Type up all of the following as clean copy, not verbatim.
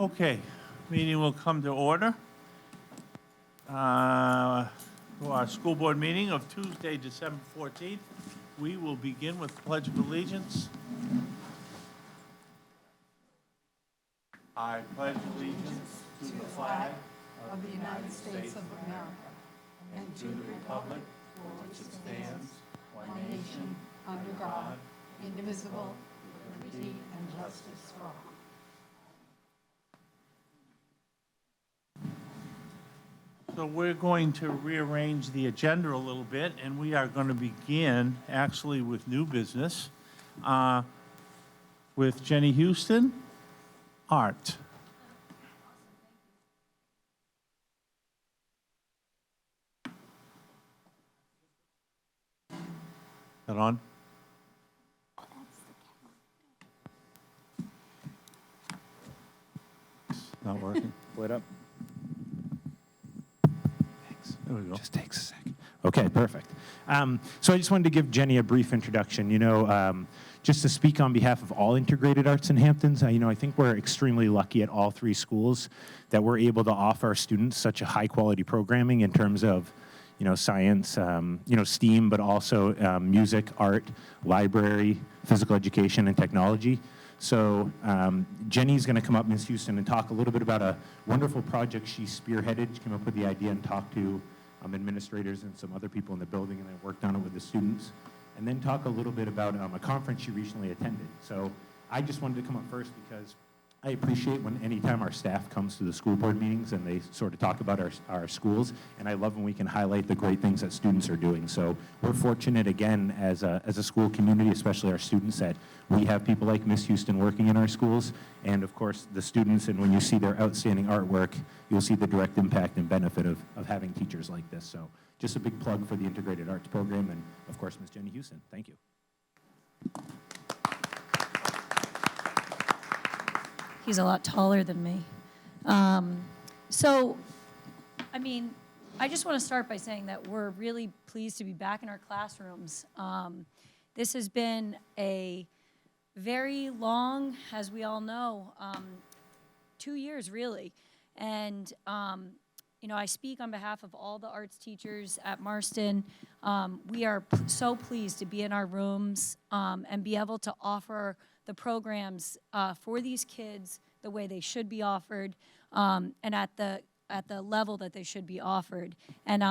Okay, meeting will come to order. For our school board meeting of Tuesday, December 14th, we will begin with Pledge of Allegiance. I pledge allegiance to the flag of the United States of America and to the republic for which it stands, one nation, under God, indivisible, with liberty and justice for all. So we're going to rearrange the agenda a little bit, and we are going to begin actually with new business with Jenny Houston, art. That on? It's not working. Split up. There we go. Just takes a second. Okay, perfect. So I just wanted to give Jenny a brief introduction. Just to speak on behalf of all integrated arts in Hamptons, I think we're extremely lucky at all three schools that we're able to offer our students such a high quality programming in terms of, science, STEAM, but also music, art, library, physical education, and technology. So Jenny's going to come up, Ms. Houston, and talk a little bit about a wonderful project she spearheaded. She came up with the idea and talked to administrators and some other people in the building, and I worked on it with the students. And then talk a little bit about a conference she recently attended. So I just wanted to come up first because I appreciate when anytime our staff comes to the school board meetings and they sort of talk about our schools, and I love when we can highlight the great things that students are doing. So we're fortunate again as a school community, especially our students, that we have people like Miss Houston working in our schools, and of course the students, and when you see their outstanding artwork, you'll see the direct impact and benefit of having teachers like this. So just a big plug for the Integrated Arts Program, and of course Ms. Jenny Houston. Thank you. He's a lot taller than me. I just want to start by saying that we're really pleased to be back in our classrooms. This has been a very long, as we all know, 2 years really. And, I speak on behalf of all the arts teachers at Marston. We are so pleased to be in our rooms and be able to offer the programs for these kids the way they should be offered and at the level that they should be offered. And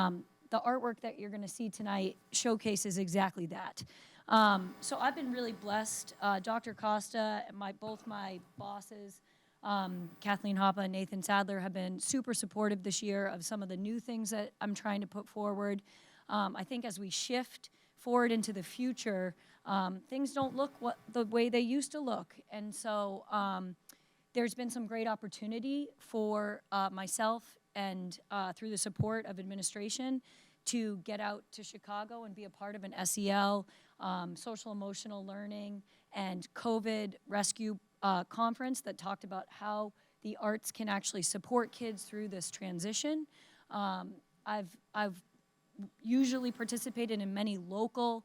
the artwork that you're going to see tonight showcases exactly that. So I've been really blessed. Dr. Costa and both my bosses, Kathleen Hoppe and Nathan Sadler, have been super supportive this year of some of the new things that I'm trying to put forward. I think as we shift forward into the future, things don't look the way they used to look. And so there's been some great opportunity for myself and through the support of administration to get out to Chicago and be a part of an SEL, social emotional learning, and COVID rescue conference that talked about how the arts can actually support kids through this transition. I've usually participated in many local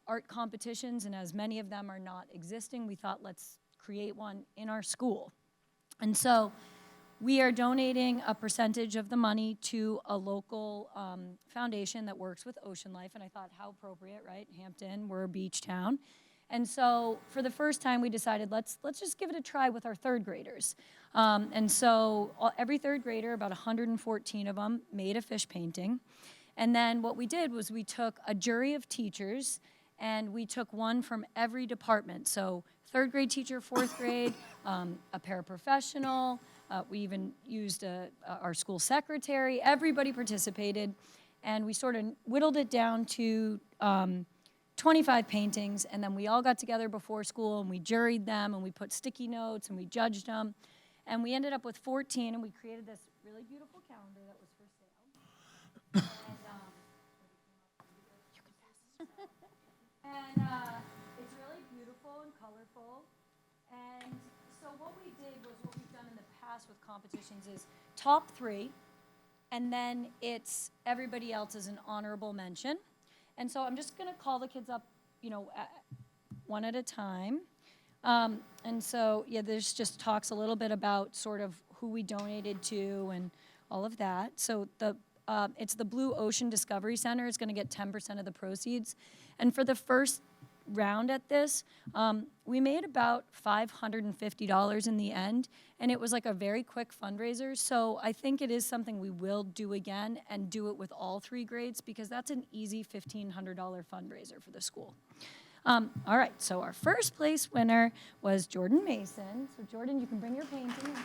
art competitions, and as many of them are not existing, we thought let's create one in our school. And so we are donating a percentage of the money to a local foundation that works with Ocean Life, and I thought how appropriate, right? Hampton, we're a beach town. And so for the first time we decided let's just give it a try with our third graders. And so every third grader, about 114 of them, made a fish painting. And then what we did was we took a jury of teachers and we took one from every department. So third grade teacher, fourth grade, a paraprofessional, we even used our school secretary. Everybody participated, and we sort of whittled it down to 25 paintings, and then we all got together before school and we juried them and we put sticky notes and we judged them. And we ended up with 14, and we created this really beautiful calendar that was for sale. And it's really beautiful and colorful. And so what we did was what we've done in the past with competitions is top 3, and then it's everybody else as an honorable mention. And so I'm just going to call the kids up, one at a time. And so, yeah, this just talks a little bit about sort of who we donated to and all of that. So it's the Blue Ocean Discovery Center. It's going to get 10% of the proceeds. And for the first round at this, we made about $550 in the end, and it was like a very quick fundraiser. So I think it is something we will do again and do it with all 3 grades, because that's an easy $1,500 fundraiser for the school. All right, so our first place winner was Jordan Mason. So Jordan, you can bring your painting.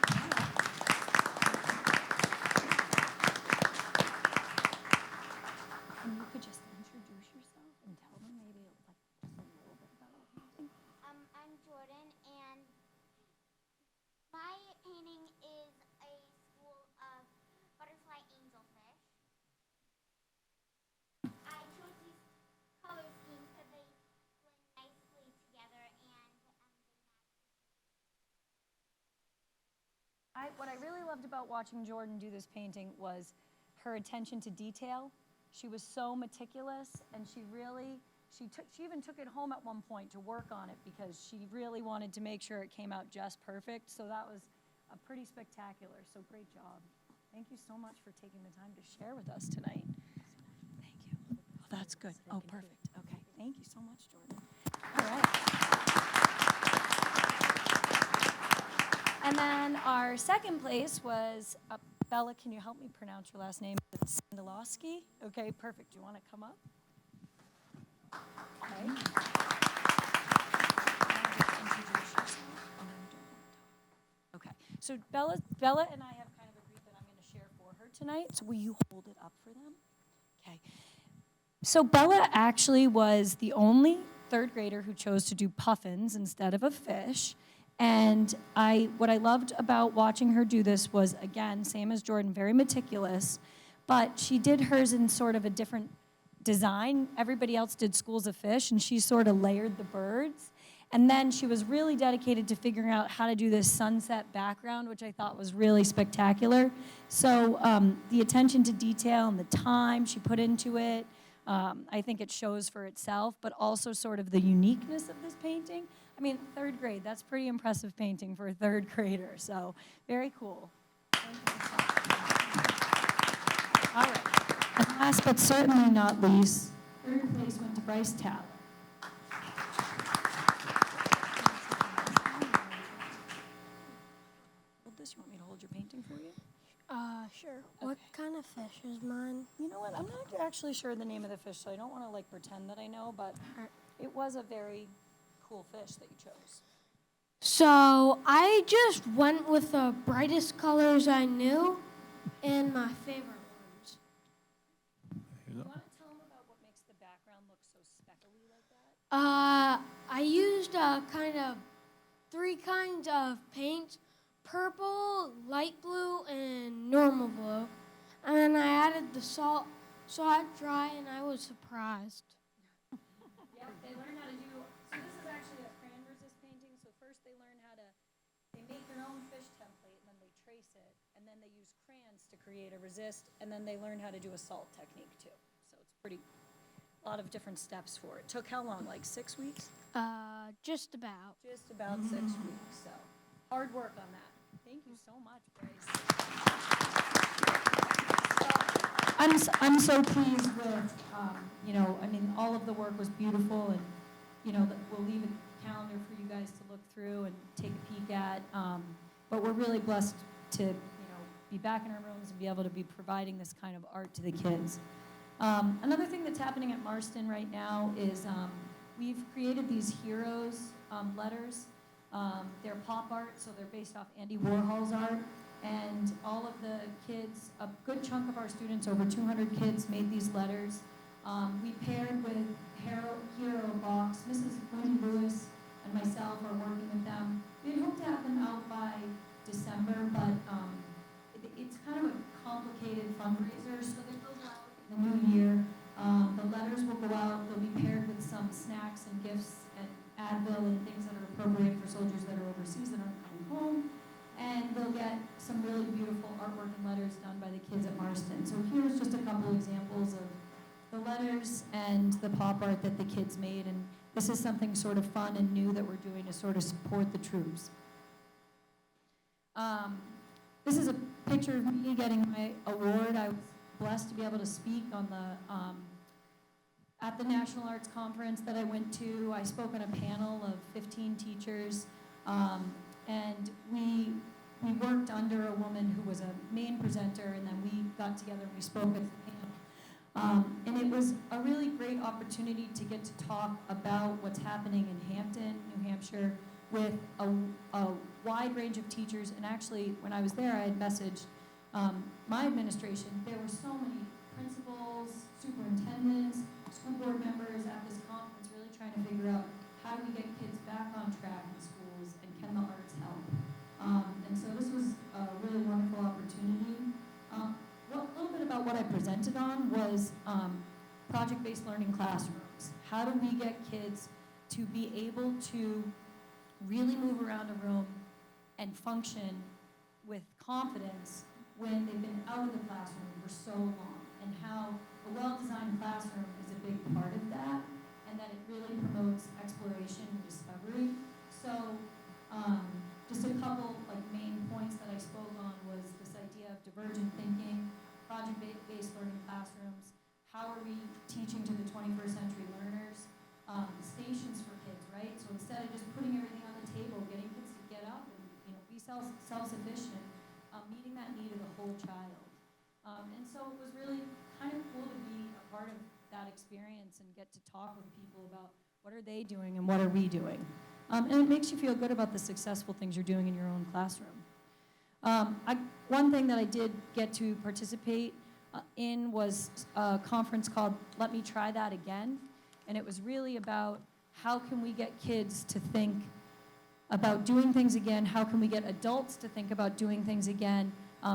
And you could just introduce yourself and tell them maybe like just a little bit about your painting. I'm Jordan, and my painting is a school of butterfly angelfish. I chose these color schemes because they blend nicely together, and What I really loved about watching Jordan do this painting was her attention to detail. She was so meticulous, and she even took it home at one point to work on it, because she really wanted to make sure it came out just perfect. So that was pretty spectacular. So great job. Thank you so much for taking the time to share with us tonight. Thank you. Oh, that's good. Oh, perfect. Okay. Thank you so much, Jordan. All right. And then our second place was Bella. Can you help me pronounce your last name? Sandalowski? Okay, perfect. Do you want to come up? Okay. Okay. So Bella and I have kind of agreed that I'm going to share for her tonight. So will you hold it up for them? Okay. So Bella actually was the only 3rd grader who chose to do puffins instead of a fish. And what I loved about watching her do this was, again, same as Jordan, very meticulous, but she did hers in sort of a different design. Everybody else did schools of fish, and she sort of layered the birds. And then she was really dedicated to figuring out how to do this sunset background, which I thought was really spectacular. So the attention to detail and the time she put into it, I think it shows for itself, but also sort of the uniqueness of this painting. I mean, 3rd grade, that's pretty impressive painting for a 3rd grader, so very cool. Thank you so much. All right, and last but certainly not least, 3rd place went to Bryce Talley. Hold this, you want me to hold your painting for you? Sure. What kind of fish is mine? You know what, I'm not actually sure the name of the fish, so I don't want to like pretend that I know, but it was a very cool fish that you chose. So I just went with the brightest colors I knew and my favorite ones. You want to tell them about what makes the background look so speckly like that? I used kind of 3 kinds of paint: purple, light blue, and normal blue. And then I added the salt, so I dry, and I was surprised. Yeah, they learn how to do, so this is actually a crayon resist painting. So first they learn how to, they make their own fish template, and then they trace it, and then they use crayons to create a resist, and then they learn how to do a salt technique too. So it's a lot of different steps for it. Took how long, like 6 weeks? Just about. Just about 6 weeks, so hard work on that. Thank you so much, Bryce. I'm so pleased with, I mean, all of the work was beautiful, and, we'll leave a calendar for you guys to look through and take a peek at. But we're really blessed to, be back in our rooms and be able to be providing this kind of art to the kids. Another thing that's happening at Marston right now is we've created these heroes letters. They're pop art, so they're based off Andy Warhol's art. And all of the kids, a good chunk of our students, over 200 kids, made these letters. We paired with Hero Box. Mrs. Wendy Lewis and myself are working with them. We had hoped to have them out by December, but it's kind of a complicated fundraiser, so they go out in the new year. The letters will go out. They'll be paired with some snacks and gifts and Advil and things that are appropriate for soldiers that are overseas that aren't coming home. And they'll get some really beautiful artwork and letters done by the kids at Marston. So here's just a couple examples of the letters and the pop art that the kids made. And this is something sort of fun and new that we're doing to sort of support the troops. This is a picture of me getting my award. I was blessed to be able to speak on at the National Arts Conference that I went to. I spoke on a panel of 15 teachers, and we worked under a woman who was a main presenter, and then we got together and we spoke as a panel. And it was a really great opportunity to get to talk about what's happening in Hampton, New Hampshire, with a wide range of teachers. And actually, when I was there, I had messaged my administration. There were so many principals, superintendents, school board members at this conference really trying to figure out how do we get kids back on track in schools, and can the arts help? And so this was a really wonderful opportunity. A little bit about what I presented on was project-based learning classrooms. How do we get kids to be able to really move around a room and function with confidence when they've been out of the classroom for so long, and how a well-designed classroom is a big part of that, and that it really promotes exploration and discovery. So just a couple main points that I spoke on was this idea of divergent thinking, project-based learning classrooms, how are we teaching to the 21st century learners, stations for kids, right? So instead of just putting everything on the table, getting kids to get up and be self-sufficient, meeting that need of the whole child. And so it was really kind of cool to be a part of that experience and get to talk with people about what are they doing and what are we doing. And it makes you feel good about the successful things you're doing in your own classroom. One thing that I did get to participate in was a conference called Let Me Try That Again. And it was really about how can we get kids to think about doing things again, how can we get adults to think about doing things again,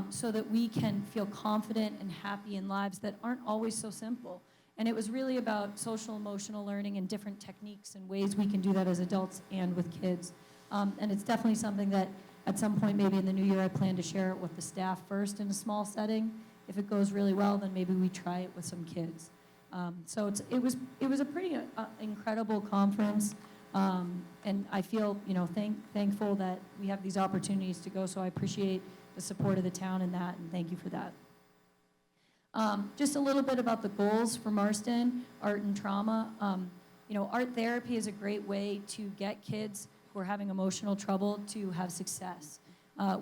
so that we can feel confident and happy in lives that aren't always so simple. And it was really about social emotional learning and different techniques and ways we can do that as adults and with kids. And it's definitely something that at some point maybe in the new year I plan to share it with the staff first in a small setting. If it goes really well, then maybe we try it with some kids. So it was a pretty incredible conference, and I feel thankful that we have these opportunities to go. So I appreciate the support of the town in that, and thank you for that. Just a little bit about the goals for Marston, art and trauma. Art therapy is a great way to get kids who are having emotional trouble to have success.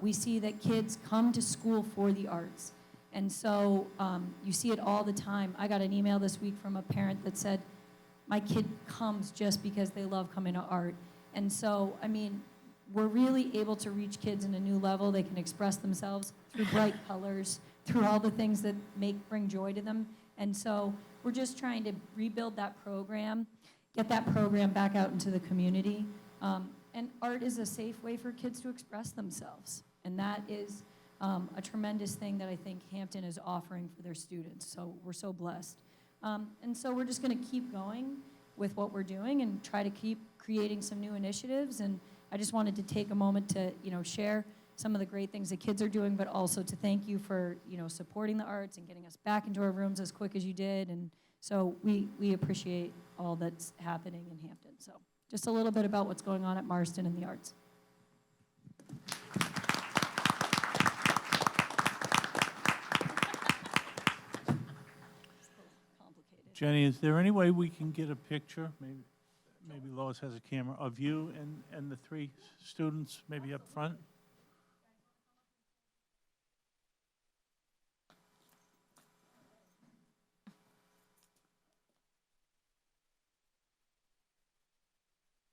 We see that kids come to school for the arts. And so you see it all the time. I got an email this week from a parent that said, my kid comes just because they love coming to art. And so, we're really able to reach kids in a new level. They can express themselves through bright colors, through all the things that bring joy to them. And so we're just trying to rebuild that program, get that program back out into the community. And art is a safe way for kids to express themselves. And that is a tremendous thing that I think Hampton is offering for their students. So we're so blessed. And so we're just going to keep going with what we're doing and try to keep creating some new initiatives. And I just wanted to take a moment to, share some of the great things the kids are doing, but also to thank you for, supporting the arts and getting us back into our rooms as quick as you did. And so we appreciate all that's happening in Hampton. So just a little bit about what's going on at Marston and the arts. Jenny, is there any way we can get a picture, maybe Lois has a camera, of you and the three students, maybe up front?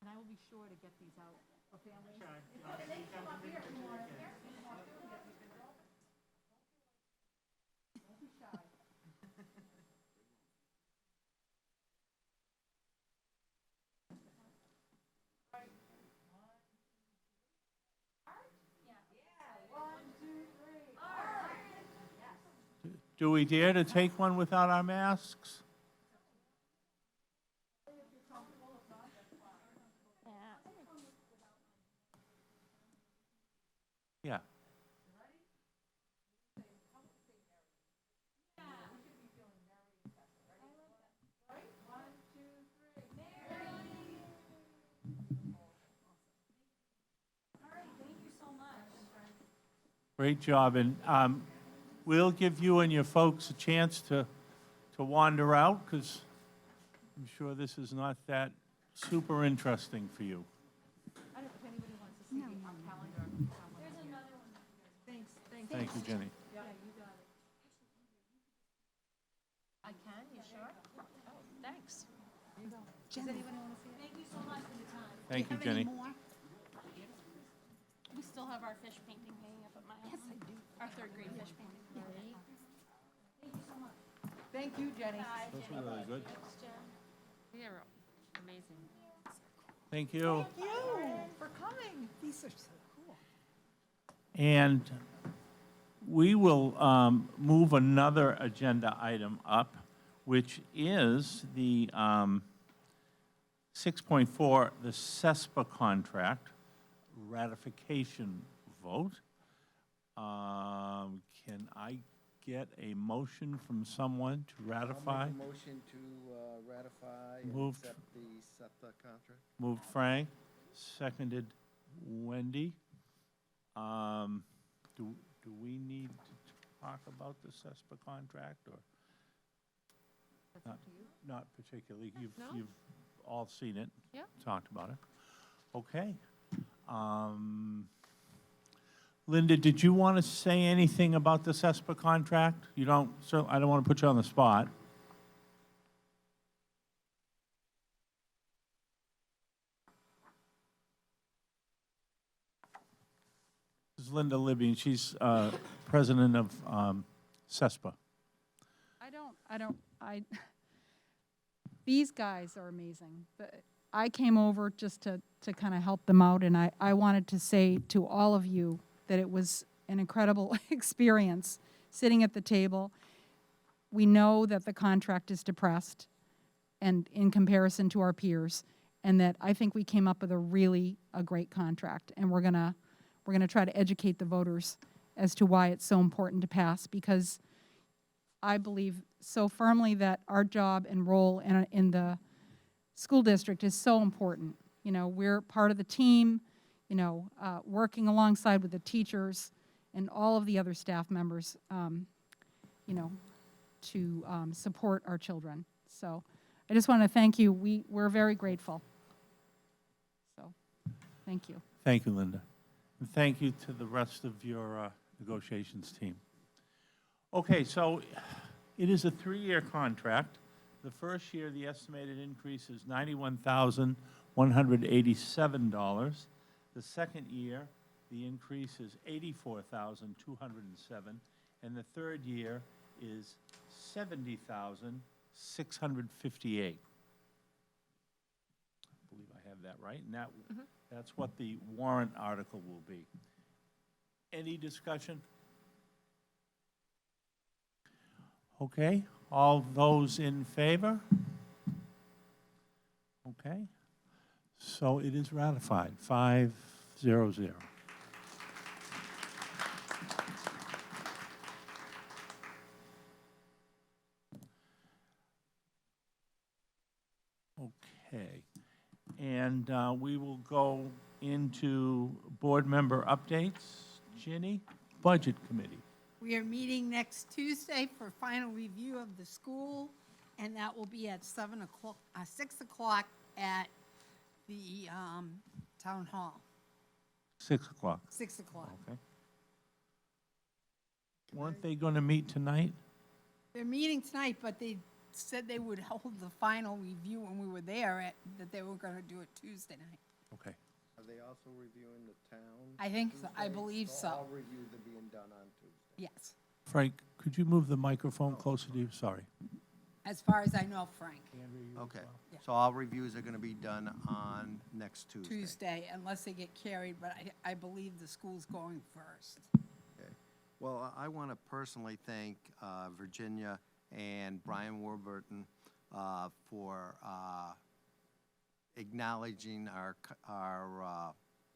And I will be sure to get these out for families. Do we dare to take one without our masks? Yeah. Great job, and we'll give you and your folks a chance to wander out, because I'm sure this is not that super interesting for you. Thank you, Jenny. I can, you sure? Oh, thanks. Thank you, Jenny. We still have our fish painting hanging up at my house. Yes, I do. Our third grade fish painting. Thank you, Jenny. Those were really good. They're amazing. Thank you. Thank you for coming. These are so cool. And we will move another agenda item up, which is the 6.4, the CESPA contract ratification vote. Can I get a motion from someone to ratify? I'll make a motion to ratify and Moved. accept the SEPTA contract. Moved Frank, seconded Wendy. Do we need to talk about the CESPA contract, or? Not particularly. You've all seen it. Yeah. Talked about it. Okay. Linda, did you want to say anything about the CESPA contract? You don't, I don't want to put you on the spot. This is Linda Libby, and she's president of CESPA. These guys are amazing. I came over just to kind of help them out, and I wanted to say to all of you that it was an incredible experience sitting at the table. We know that the contract is depressed and in comparison to our peers, and that I think we came up with a great contract, and we're gonna try to educate the voters as to why it's so important to pass, because I believe so firmly that our job and role in the school district is so important. You know, we're part of the team, you know, working alongside with the teachers and all of the other staff members, you know, to support our children. So I just want to thank you. We're very grateful. So thank you. Thank you, Linda. And thank you to the rest of your negotiations team. Okay, so it is a 3-year contract. The first year, the estimated increase is $91,187. The second year, the increase is $84,207. And the third year is $70,658. I believe I have that right. And that's what the warrant article will be. Any discussion? Okay, all those in favor? Okay, so it is ratified, 5-0-0. Okay, and we will go into board member updates. Ginny, Budget Committee. We are meeting next Tuesday for final review of the school, and that will be at 6 o'clock at the town hall. 6 o'clock. 6 o'clock. Okay. Weren't they going to meet tonight? They're meeting tonight, but they said they would hold the final review when we were there, that they were going to do it Tuesday night. Okay. Are they also reviewing the town? I think so. I Tuesday? believe so. All reviews are being done on Tuesday. Yes. Frank, could you move the microphone closer to you? Sorry. As far as I know, Frank, Okay, Yeah. so all reviews are going to be done on next Tuesday. Tuesday, unless they get carried, but I believe the school's going first. Okay. Well, I want to personally thank Virginia and Brian Warburton for acknowledging our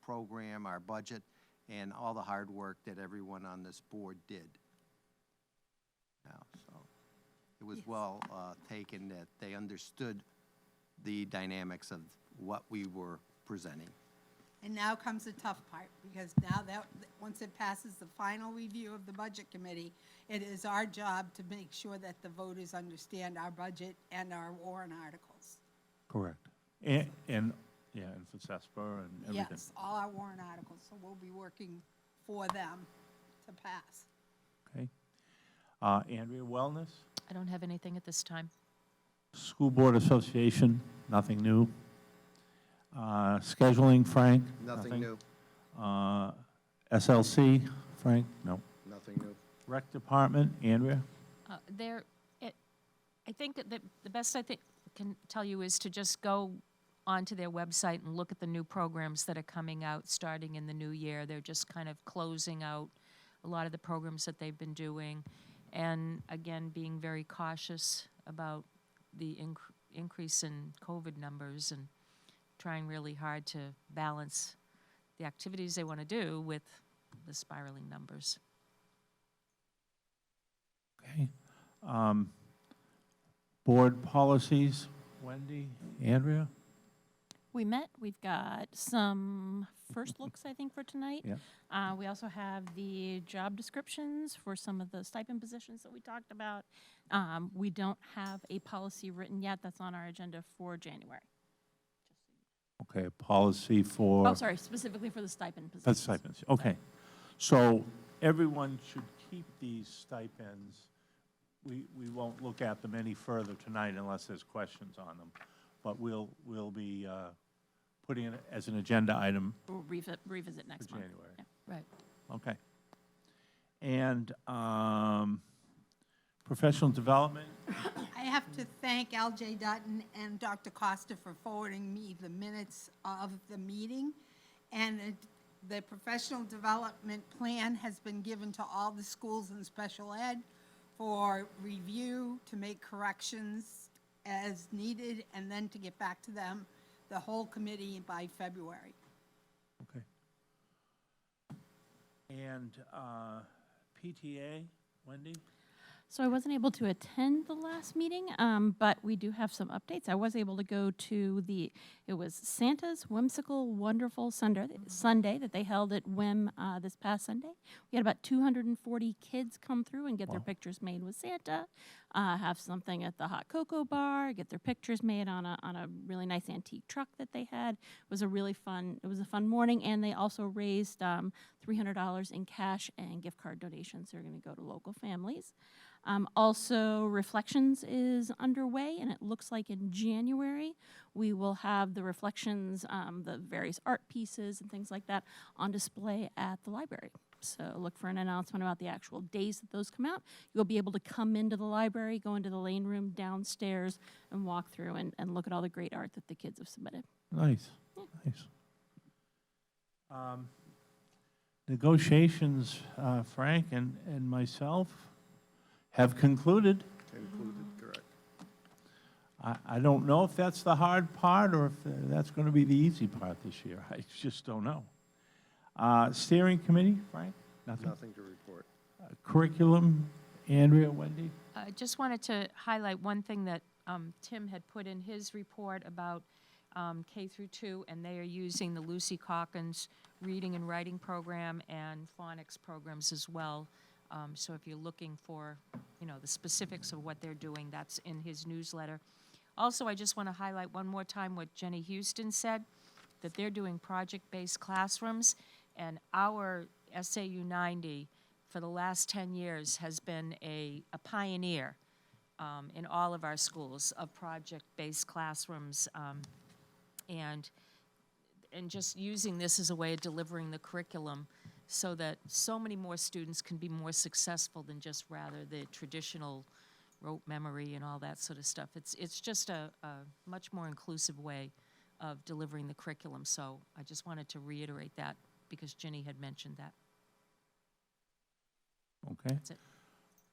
program, our budget, and all the hard work that everyone on this board did. So it was well taken that they understood the dynamics of what we were presenting. And now comes the tough part, because now that, once it passes the final review of the Budget Committee, it is our job to make sure that the voters understand our budget and our warrant articles. Correct. And yeah, and for CESPA and everything. Yes, all our warrant articles, so we'll be working for them to pass. Okay. Andrea, Wellness? I don't have anything at this time. School Board Association, nothing new. Scheduling, Frank? Nothing new, SLC, Frank? No. nothing new. Rec Department, Andrea? I think that the best I can tell you is to just go onto their website and look at the new programs that are coming out starting in the new year. They're just kind of closing out a lot of the programs that they've been doing. And again, being very cautious about the increase in COVID numbers and trying really hard to balance the activities they want to do with the spiraling numbers. Okay. Board policies, Wendy, Andrea? We met. We've got some first looks, I think, for tonight. Yeah. We also have the job descriptions for some of the stipend positions that we talked about. We don't have a policy written yet. That's on our agenda for January. Okay, policy for? Oh, sorry, specifically for the stipend positions. That's stipends, okay. So everyone should keep these stipends. We won't look at them any further tonight unless there's questions on them. But we'll be putting it as an agenda item We'll revisit next for month. January. Yeah. Right. Okay. And professional development, I have to thank L.J. Dutton and Dr. Costa for forwarding me the minutes of the meeting. And the professional development plan has been given to all the schools in special ed for review, to make corrections as needed, and then to get back to them, the whole committee, by February. okay. And PTA, Wendy? So I wasn't able to attend the last meeting, but we do have some updates. I was able to go to it was Santa's Whimsical Wonderful Sunday that they held at WIM this past Sunday. We had about 240 kids come through and get their Wow. pictures made with Santa, have something at the hot cocoa bar, get their pictures made on a really nice antique truck that they had. It was a fun morning, and they also raised $300 in cash and gift card donations. They're going to go to local families. Also, Reflections is underway, and it looks like in January we will have the Reflections, the various art pieces and things like that on display at the library. So look for an announcement about the actual days that those come out. You'll be able to come into the library, go into the lane room downstairs, and walk through and look at all the great art that the kids have submitted. Nice, nice. Negotiations, Frank and myself have concluded. Concluded, correct. I don't know if that's the hard part or if that's going to be the easy part this year. I just don't know. Steering committee, Frank? Nothing. Nothing to report. Curriculum, Andrea, Wendy? I just wanted to highlight one thing that Tim had put in his report about K through 2, and they are using the Lucy Calkins reading and writing program and phonics programs as well. So if you're looking for, the specifics of what they're doing, that's in his newsletter. Also, I just want to highlight one more time what Jenny Houston said, that they're doing project-based classrooms, and our SAU 90 for the last 10 years has been a pioneer in all of our schools of project-based classrooms, and just using this as a way of delivering the curriculum so that so many more students can be more successful than just rather the traditional rote memory and all that sort of stuff. It's just a much more inclusive way of delivering the curriculum. So I just wanted to reiterate that because Ginny had mentioned that. Okay, That's it.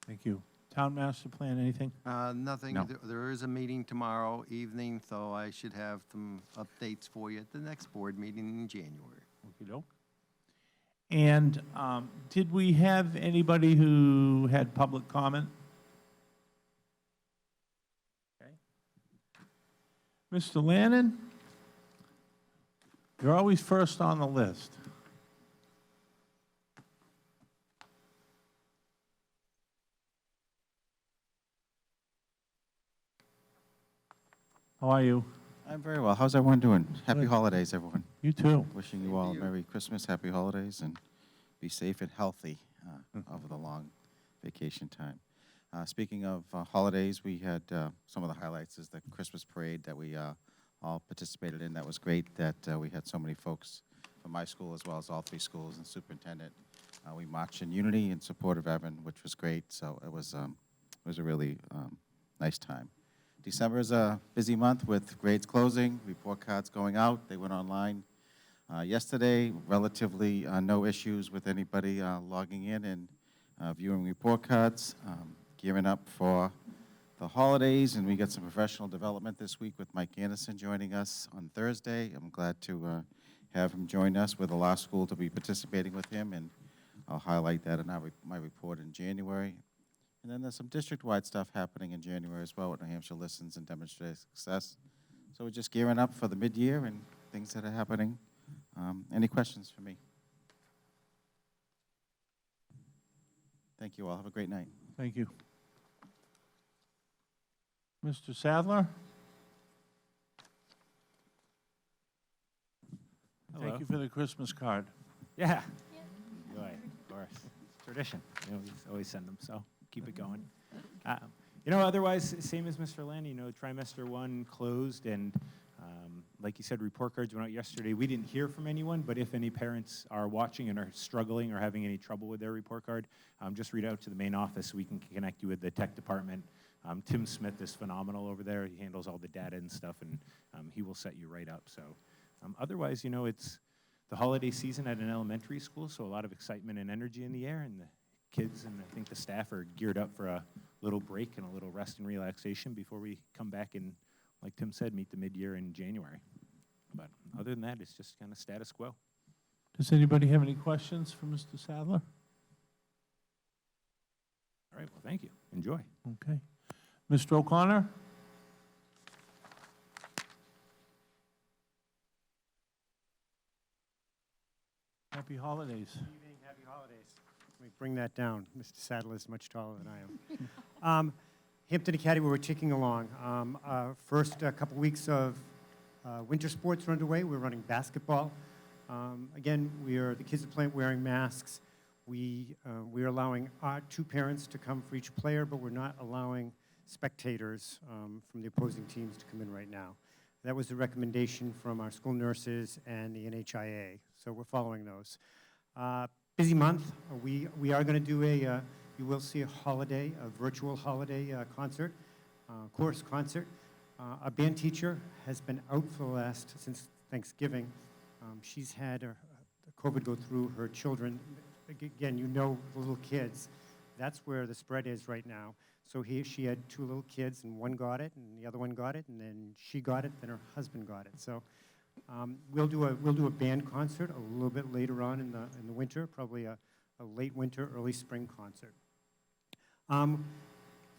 thank you. Town master plan, anything? Nothing. No. There is a meeting tomorrow evening, so I should have some updates for you at the next board meeting in January. Okey-doke. And did we have anybody who had public comment? Okay. Mr. Lannon? You're always first on the list. How are you? I'm very well. How's everyone doing? Happy Good. holidays, everyone. You too. Wishing you all a Merry Christmas, Happy Holidays, and be safe and healthy over the long vacation time. Speaking of holidays, we had some of the highlights is the Christmas parade that we all participated in. That was great that we had so many folks from my school as well as all three schools and superintendent. We marched in unity in support of Evan, which was great. So it was a really nice time. December is a busy month with grades closing, report cards going out. They went online yesterday. Relatively no issues with anybody logging in and viewing report cards. Gearing up for the holidays, and we got some professional development this week with Mike Anderson joining us on Thursday. I'm glad to have him join us. We're the last school to be participating with him, and I'll highlight that in my report in January. And then there's some district-wide stuff happening in January as well with New Hampshire Listens and Demonstrated Success. So we're just gearing up for the mid-year and things that are happening. Any questions for me? Thank you all. Have a great night. Thank you. Mr. Sadler? Hello. Thank you for the Christmas card. Yeah. Boy, of course. It's tradition. We always send them, so keep it going. Otherwise, same as Mr. Landy, trimester 1 closed, and like you said, report cards went out yesterday. We didn't hear from anyone, but if any parents are watching and are struggling or having any trouble with their report card, just reach out to the main office. We can connect you with the tech department. Tim Smith is phenomenal over there. He handles all the data and stuff, and he will set you right up. So otherwise, it's the holiday season at an elementary school, so a lot of excitement and energy in the air, and the kids and I think the staff are geared up for a little break and a little rest and relaxation before we come back and, like Tim said, meet the mid-year in January. But other than that, it's just kind of status quo. Does anybody have any questions for Mr. Sadler? All right, well, thank you. Enjoy. Okay. Mr. O'Connor? Happy holidays. Good evening, happy holidays. Let me bring that down. Mr. Sadler is much taller than I am. Hampton Academy, we're ticking along. First couple weeks of winter sports are underway. We're running basketball. Again, the kids are playing wearing masks. We are allowing 2 parents to come for each player, but we're not allowing spectators from the opposing teams to come in right now. That was the recommendation from our school nurses and the NHIA, so we're following those. Busy month. We are going to do you will see a virtual holiday concert, chorus concert. Our band teacher has been out since Thanksgiving. She's had COVID go through her children. Again, the little kids. That's where the spread is right now. So she had 2 little kids, and one got it, and the other one got it, and then she got it, then her husband got it. So we'll do a band concert a little bit later on in the winter, probably a late winter, early spring concert.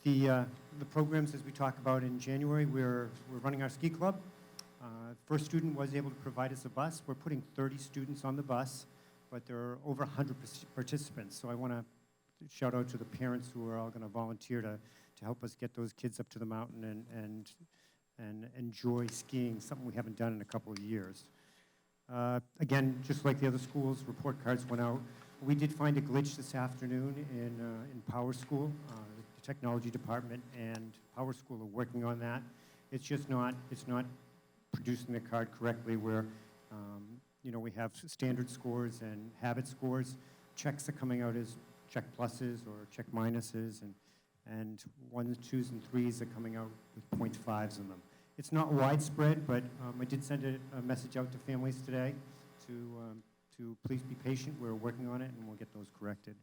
The programs, as we talk about in January, we're running our ski club. First student was able to provide us a bus. We're putting 30 students on the bus, but there are over 100 participants. So I want to shout out to the parents who are all going to volunteer to help us get those kids up to the mountain and enjoy skiing, something we haven't done in a couple of years. Again, just like the other schools, report cards went out. We did find a glitch this afternoon in Power School. The technology department and Power School are working on that. It's not producing the card correctly where, we have standard scores and habit scores. Checks are coming out as check pluses or check minuses, and 1s, 2s, and 3s are coming out with 0.5s in them. It's not widespread, but I did send a message out to families today to please be patient. We're working on it, and we'll get those corrected.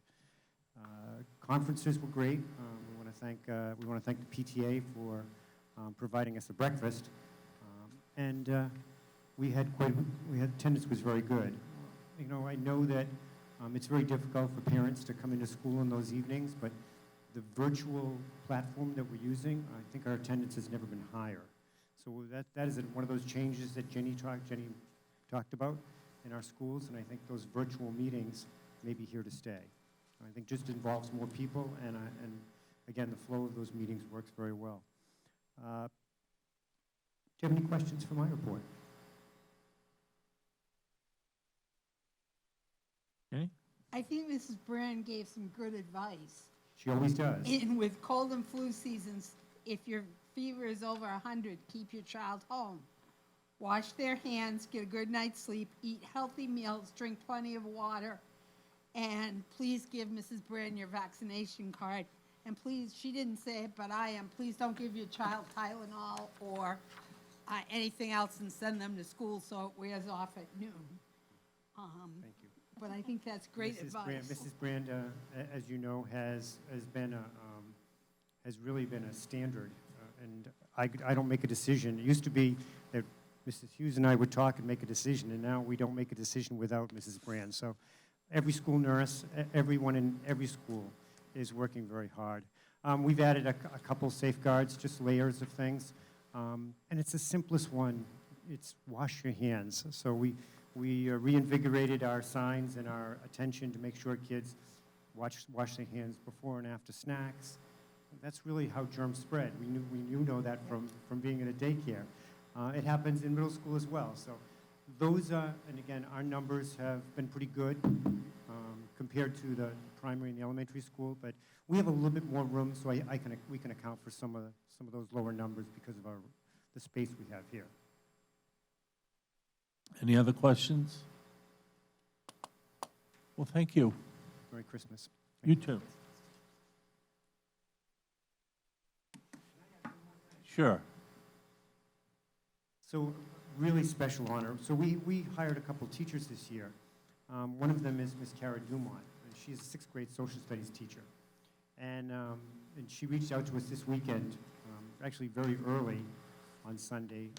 Conferences were great. We want to thank the PTA for providing us a breakfast, and attendance was very good. I know that it's very difficult for parents to come into school in those evenings, but the virtual platform that we're using, I think our attendance has never been higher. So that is one of those changes that Jenny talked about in our schools, and I think those virtual meetings may be here to stay. I think just involves more people, and again, the flow of those meetings works very well. Do you have any questions for my report? Okay? I think Mrs. Brand gave some good advice. She always does. And with cold and flu seasons, if your fever is over 100, keep your child home. Wash their hands, get a good night's sleep, eat healthy meals, drink plenty of water, and please give Mrs. Brand your vaccination card. And please, she didn't say it, but I am, please don't give your child Tylenol or anything else and send them to school so it wears off at noon. Thank you. But I think that's great advice. Mrs. Brand, as you know, has really been a standard, and I don't make a decision. It used to be that Mrs. Hughes and I would talk and make a decision, and now we don't make a decision without Mrs. Brand. So every school nurse, everyone in every school is working very hard. We've added a couple safeguards, just layers of things, and it's the simplest one. It's wash your hands. So we reinvigorated our signs and our attention to make sure kids wash their hands before and after snacks. That's really how germs spread. We know that from being in a daycare. It happens in middle school as well. So those and again, our numbers have been pretty good compared to the primary and the elementary school, but we have a little bit more room, so we can account for some of those lower numbers because of the space we have here. Any other questions? Well, thank you. Merry Christmas. You too. Sure. So really special honor. So we hired a couple teachers this year. One of them is Miss Cara Dumont. She's a 6th grade social studies teacher. And she reached out to us this weekend, actually very early on Sunday.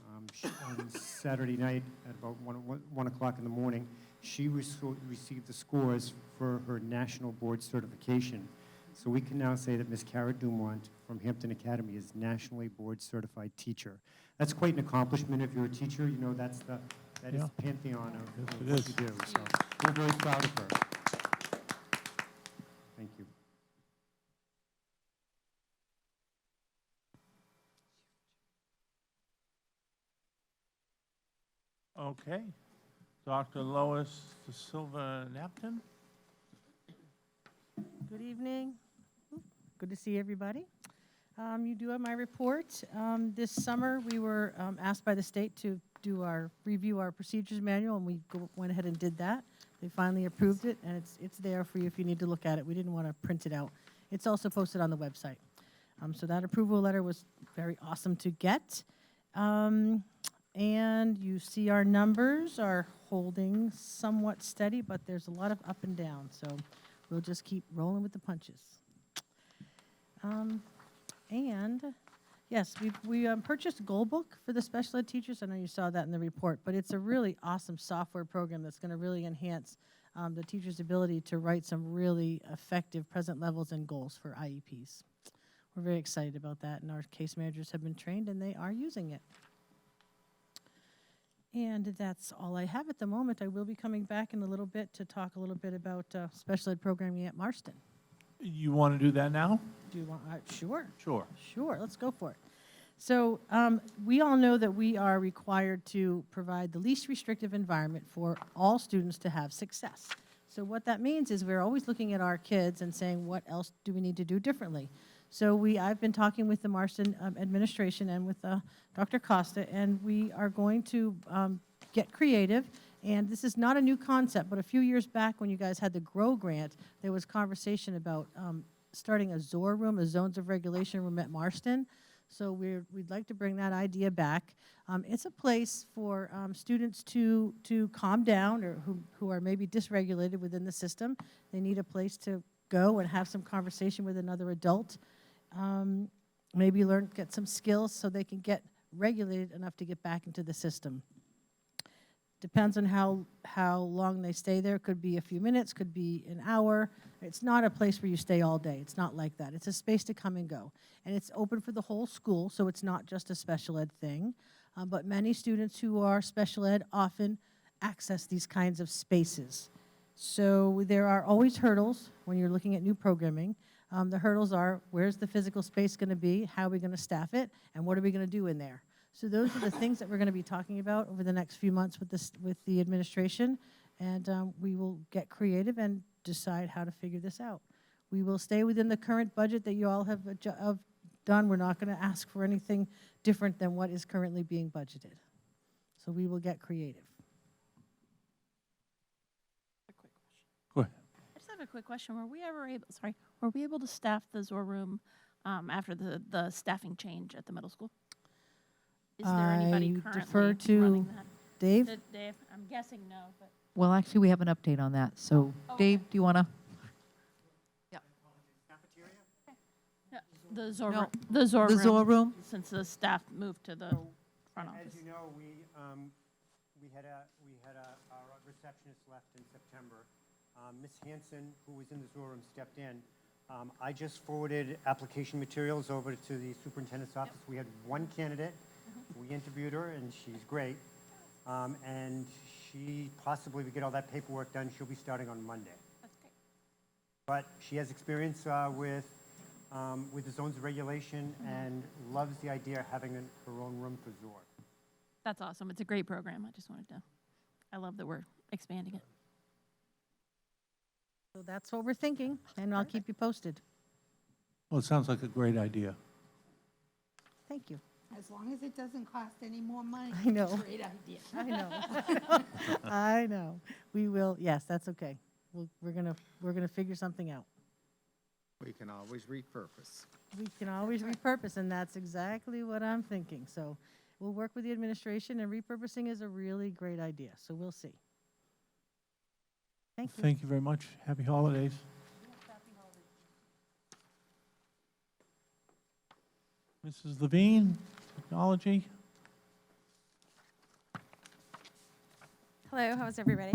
On Saturday night at about 1 o'clock in the morning, she received the scores for her national board certification. So we can now say that Miss Cara Dumont from Hampton Academy is nationally board certified teacher. That's quite an accomplishment if you're a teacher. You know, that is the pantheon of what you do. So we're very proud of her. Thank you. Okay. Dr. Lois De Silva Napton. Good evening. Good to see everybody. You do have my report. This summer, we were asked by the state to review our procedures manual, and we went ahead and did that. They finally approved it, and it's there for you if you need to look at it. We didn't want to print it out. It's also posted on the website. So that approval letter was very awesome to get. And you see our numbers are holding somewhat steady, but there's a lot of up and down. So we'll just keep rolling with the punches. And yes, we purchased Goalbook for the special ed teachers. I know you saw that in the report, but it's a really awesome software program that's going to really enhance the teachers' ability to write some really effective present levels and goals for IEPs. We're very excited about that, and our case managers have been trained, and they are using it. And that's all I have at the moment. I will be coming back in a little bit to talk a little bit about special ed programming at Marston. You want to do that now? Do you want? Sure. Sure. Sure. Let's go for it. So we all know that we are required to provide the least restrictive environment for all students to have success. So what that means is we're always looking at our kids and saying, what else do we need to do differently? So I've been talking with the Marston administration and with Dr. Costa, and we are going to get creative. And this is not a new concept, but a few years back when you guys had the GROW grant, there was conversation about starting a ZOR room, a Zones of Regulation room at Marston. So we'd like to bring that idea back. It's a place for students to calm down or who are maybe dysregulated within the system. They need a place to go and have some conversation with another adult. Maybe get some skills so they can get regulated enough to get back into the system. Depends on how long they stay there. Could be a few minutes, could be an hour. It's not a place where you stay all day. It's not like that. It's a space to come and go. And it's open for the whole school, so it's not just a special ed thing. But many students who are special ed often access these kinds of spaces. So there are always hurdles when you're looking at new programming. The hurdles are, where's the physical space going to be, how are we going to staff it, and what are we going to do in there? So those are the things that we're going to be talking about over the next few months with the administration, and we will get creative and decide how to figure this out. We will stay within the current budget that you all have done. We're not going to ask for anything different than what is currently being budgeted. So we will get creative. Go ahead. I just have a quick question. Were we able to staff the Zor room after the staffing change at the middle school? Is there anybody I currently defer to running that? Dave. Dave, I'm guessing no, but. Well, actually, we have an update on that. So, okay. Dave, do you want to? Yeah, the Zor, No, the Zor the room. Zor room? Since the staff moved to the front As office. you know, we had our receptionist left in September. Ms. Hanson, who was in the Zor room, stepped in. I just forwarded application materials over to the superintendent's office. We had one candidate. We interviewed her, and she's great. And she possibly, we get all that paperwork done, she'll be starting on Monday. That's great. But she has experience with the zones of regulation and loves the idea of having her own room for Zor. That's awesome. It's a great program. I love that we're expanding it. So that's what we're thinking, and I'll keep you posted. Well, it sounds like a great idea. Thank you. As long as it doesn't cost any more money. I know. Great idea. I know. I know. We will, yes, that's okay. We're gonna figure something out. We can always repurpose. We can always repurpose, and that's exactly what I'm thinking. So we'll work with the administration, and repurposing is a really great idea, so we'll see. Thank you. Thank you very much. Happy holidays. Mrs. Levine, technology. Hello, how's everybody?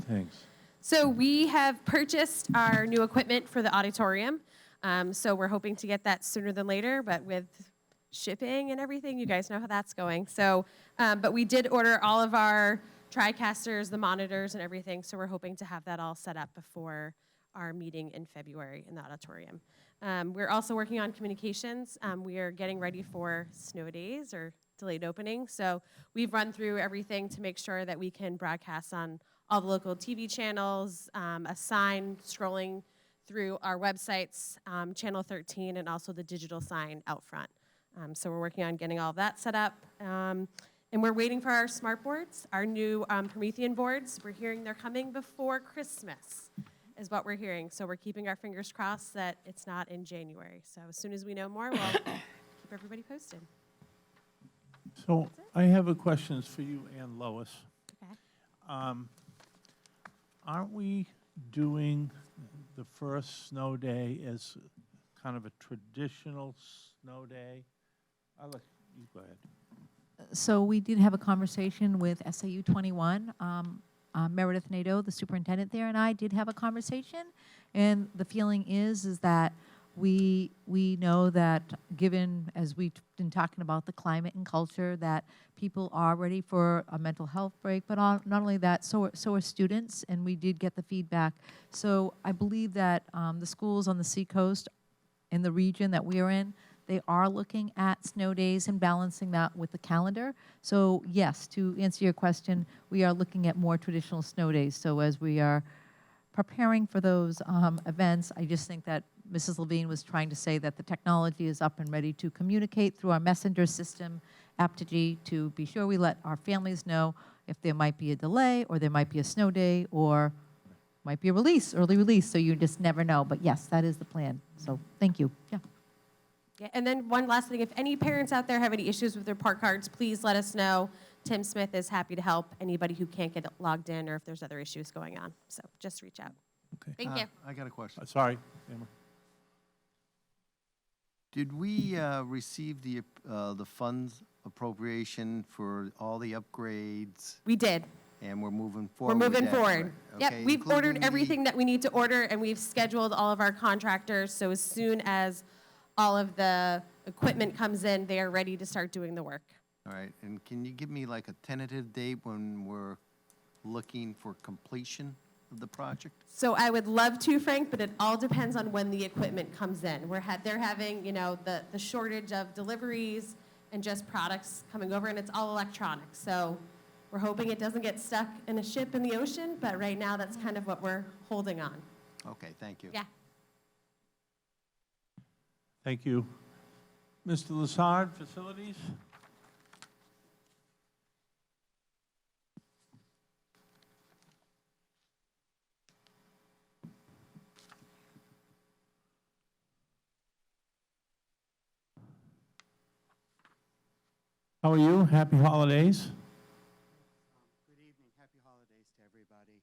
Thanks. So we have purchased our new equipment for the auditorium. So we're hoping to get that sooner than later, but with shipping and everything, you guys know how that's going. So, but we did order all of our TriCasters, the monitors and everything, so we're hoping to have that all set up before our meeting in February in the auditorium. We're also working on communications. We are getting ready for snow days or delayed opening, so we've run through everything to make sure that we can broadcast on all the local TV channels, a sign scrolling through our websites, Channel 13, and also the digital sign out front. So we're working on getting all of that set up. And we're waiting for our smart boards, our new Promethean boards. We're hearing they're coming before Christmas, is what we're hearing. So we're keeping our fingers crossed that it's not in January. So as soon as we know more, we'll keep everybody posted. So I have a questions for you and Lois. Okay. Aren't we doing the first snow day as kind of a traditional snow day? I'll let you go ahead. So we did have a conversation with SAU 21. Meredith Nadeau, the superintendent there, and I did have a conversation. And the feeling is that we know that given, as we've been talking about the climate and culture, that people are ready for a mental health break, but not only that, so are students, and we did get the feedback. So I believe that the schools on the Seacoast in the region that we are in, they are looking at snow days and balancing that with the calendar. So yes, to answer your question, we are looking at more traditional snow days. So as we are preparing for those events, I just think that Mrs. Levine was trying to say that the technology is up and ready to communicate through our messenger system, Aptigee, to be sure we let our families know if there might be a delay or there might be a snow day or might be a release, early release, so you just never know. But yes, that is the plan. So thank you. Yeah. Yeah, and then one last thing, if any parents out there have any issues with their park cards, please let us know. Tim Smith is happy to help anybody who can't get logged in or if there's other issues going on. So just reach out. Okay. Thank you. I got a question. Sorry, Amber. Did we receive the funds appropriation for all the upgrades? We did. And we're moving We're forward with moving that, forward. right? Yep, Okay, we've ordered including the- everything that we need to order, and we've scheduled all of our contractors. So as soon as all of the equipment comes in, they are ready to start doing the work. All right, and can you give me like a tentative date when we're looking for completion of the project? So I would love to, Frank, but it all depends on when the equipment comes in. They're having, you know, the shortage of deliveries and just products coming over, and it's all electronic. So we're hoping it doesn't get stuck in a ship in the ocean, but right now that's kind of what we're holding on. Okay, thank you. Yeah. Thank you. Mr. Lassard, Facilities? How are you? Happy holidays. Good evening. Happy holidays to everybody.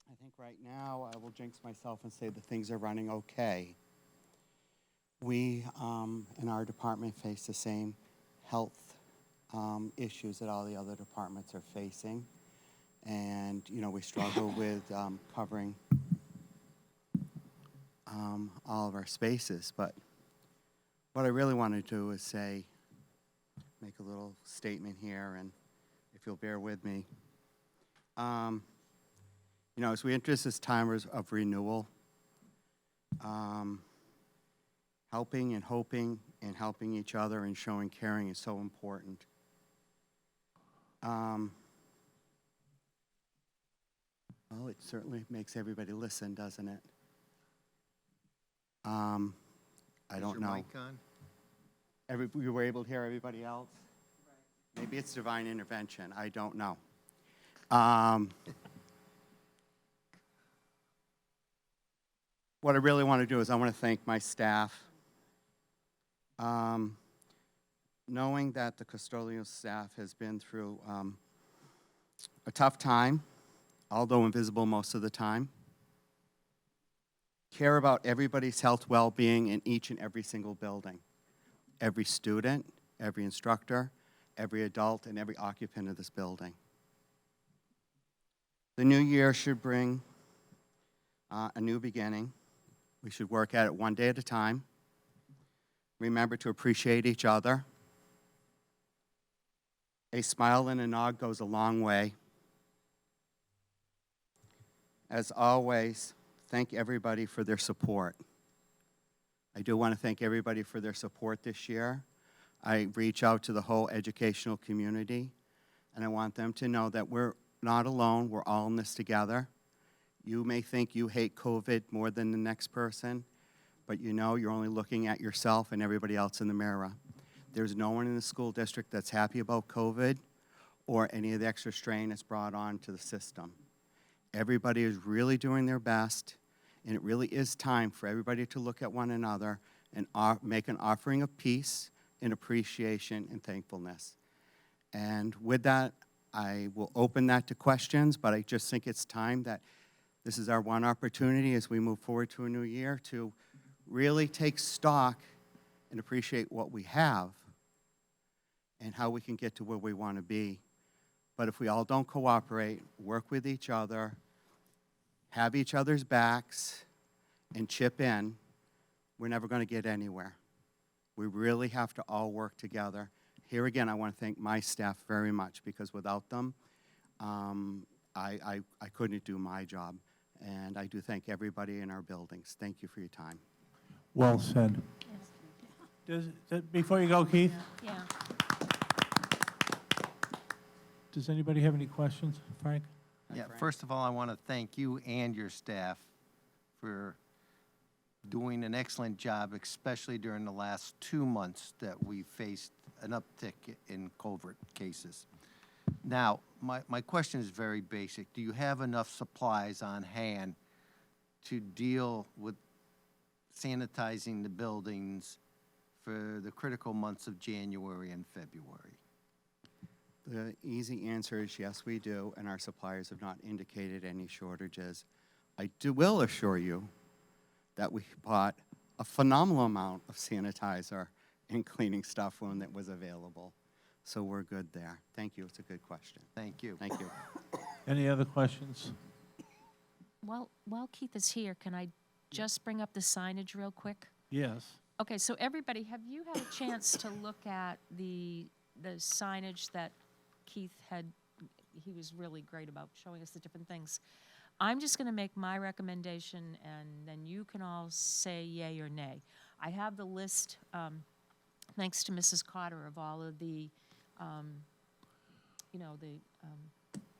I think right now I will jinx myself and say that things are running okay. We in our department face the same health issues that all the other departments are facing. And, you know, we struggle with covering all of our spaces. But what I really want to do is make a little statement here, and if you'll bear with me. You know, as we enter this time of renewal, helping and hoping and helping each other and showing caring is so important. Well, it certainly makes everybody listen, doesn't it? I don't know. Is your mic on? You were able to hear everybody else? Right. Maybe it's divine intervention. I don't know. What I really want to do is I want to thank my staff. Knowing that the custodial staff has been through a tough time, although invisible most of the time, care about everybody's health, well-being in each and every single building. Every student, every instructor, every adult, and every occupant of this building. The new year should bring a new beginning. We should work at it one day at a time. Remember to appreciate each other. A smile and a nod goes a long way. As always, thank everybody for their support. I do want to thank everybody for their support this year. I reach out to the whole educational community, and I want them to know that we're not alone. We're all in this together. You may think you hate COVID more than the next person, but you know you're only looking at yourself and everybody else in the mirror. There's no one in the school district that's happy about COVID or any of the extra strain it's brought on to the system. Everybody is really doing their best, and it really is time for everybody to look at one another and make an offering of peace and appreciation and thankfulness. And with that, I will open that to questions, but I just think it's time that this is our one opportunity as we move forward to a new year to really take stock and appreciate what we have and how we can get to where we want to be. But if we all don't cooperate, work with each other, have each other's backs, and chip in, we're never going to get anywhere. We really have to all work together. Here again, I want to thank my staff very much, because without them, I couldn't do my job. And I do thank everybody in our buildings. Thank you for your time. Well said. Before you go, Keith? Yeah. Does anybody have any questions, Frank? Yeah, first of all, I want to thank you and your staff for doing an excellent job, especially during the last 2 months that we faced an uptick in COVID cases. Now, my question is very basic. Do you have enough supplies on hand to deal with sanitizing the buildings for the critical months of January and February? The easy answer is yes, we do, and our suppliers have not indicated any shortages. I will assure you that we bought a phenomenal amount of sanitizer and cleaning stuff when it was available. So we're good there. Thank you. It's a good question. Thank you. Thank you. Any other questions? Well, while Keith is here, can I just bring up the signage real quick? Yes. Okay, so everybody, have you had a chance to look at the signage that Keith he was really great about showing us the different things. I'm just going to make my recommendation, and then you can all say yay or nay. I have the list, thanks to Mrs. Cotter, of all of the, you know, the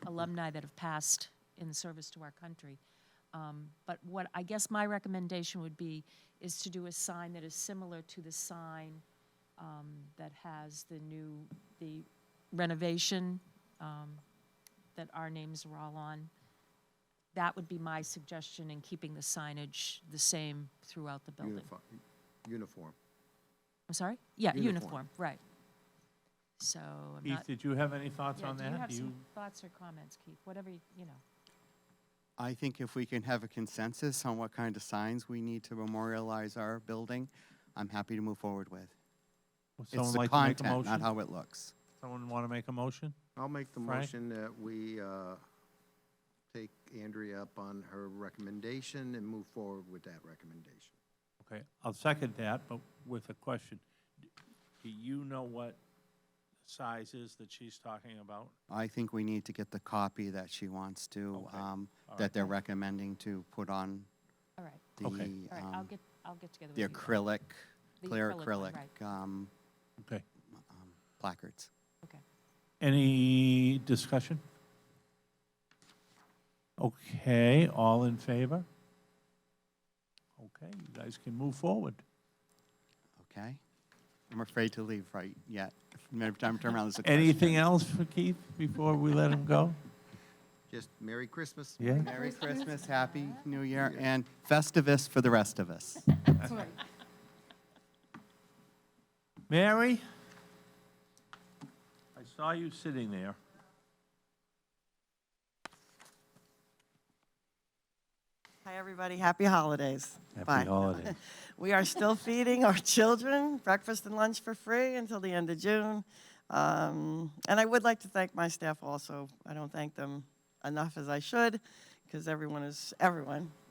alumni that have passed in service to our country. But what I guess my recommendation would be is to do a sign that is similar to the sign that has the renovation that our names are all on. That would be my suggestion in keeping the signage the same throughout the building. Uniform. I'm sorry? Yeah, Uniform. uniform, right. So I'm Keith, not. did you have any thoughts Yeah, on do that? you have some thoughts or comments, Keith? Whatever, you know. I think if we can have a consensus on what kind of signs we need to memorialize our building, I'm happy to move forward with. Would It's someone the like to make a content, not motion? how it looks. Someone want to make a motion? I'll make the Frank? motion that we take Andrea up on her recommendation and move forward with that recommendation. Okay, I'll second that, but with a question. Do you know what size is that she's talking about? I think we need to get the copy that she wants to, Okay. All that right. they're recommending to put on All right. the, Okay. All right, I'll get together the with you. acrylic, The clear acrylic one, acrylic right. Okay. placards. Okay. Any discussion? Okay, all in favor? Okay, you guys can move forward. Okay? I'm afraid to leave right yet. Every time I turn around, there's a question. Anything else for Keith before we let him go? Just Merry Christmas. Yeah? Merry Christmas, Happy New Year, and Festivus for the rest of us. That's right. Mary? I saw you sitting there. Hi, everybody. Happy holidays. Happy Bye. holidays. We are still feeding our children breakfast and lunch for free until the end of June. And I would like to thank my staff also. I don't thank them enough as I should, because everyone,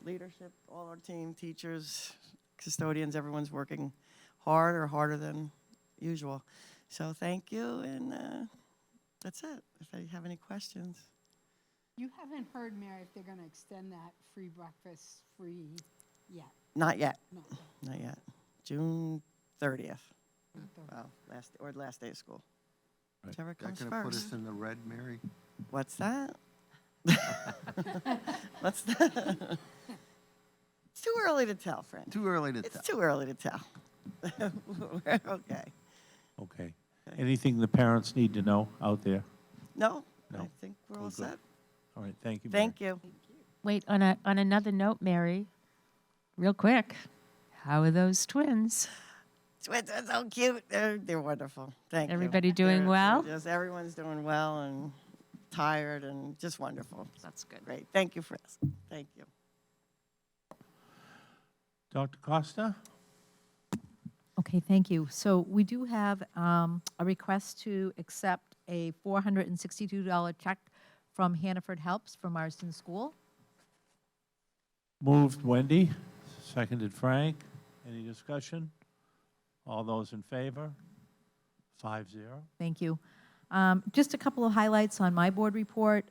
leadership, all our team, teachers, custodians, everyone's working hard or harder than usual. So thank you, and that's it. If you have any questions. You haven't heard, Mary, if they're going to extend that free breakfast free yet? Not yet. No. Not yet. June 30th. June 30th. Well, last day of school. Right. Whichever Is that comes going to put first. us in the red, Mary? What's that? What's that? It's too early to tell, friend. Too early to It's tell. too early to tell. We're okay. Okay. Anything the parents need to know out there? No, No. I think we're all We're good. set. All right, thank you, Mary. Thank you. Wait, on another note, Mary, real quick, how are those twins? Twins are so cute. They're wonderful. Thank you. Everybody doing well? Just everyone's doing well and tired and just wonderful. That's good. Great. Thank you for asking. Thank you. Dr. Costa? Okay, thank you. So we do have a request to accept a $462 check from Hannaford Helps from Marston School. Moved Wendy, seconded Frank. Any discussion? All those in favor? 5-0. Thank you. Just a couple of highlights on my board report.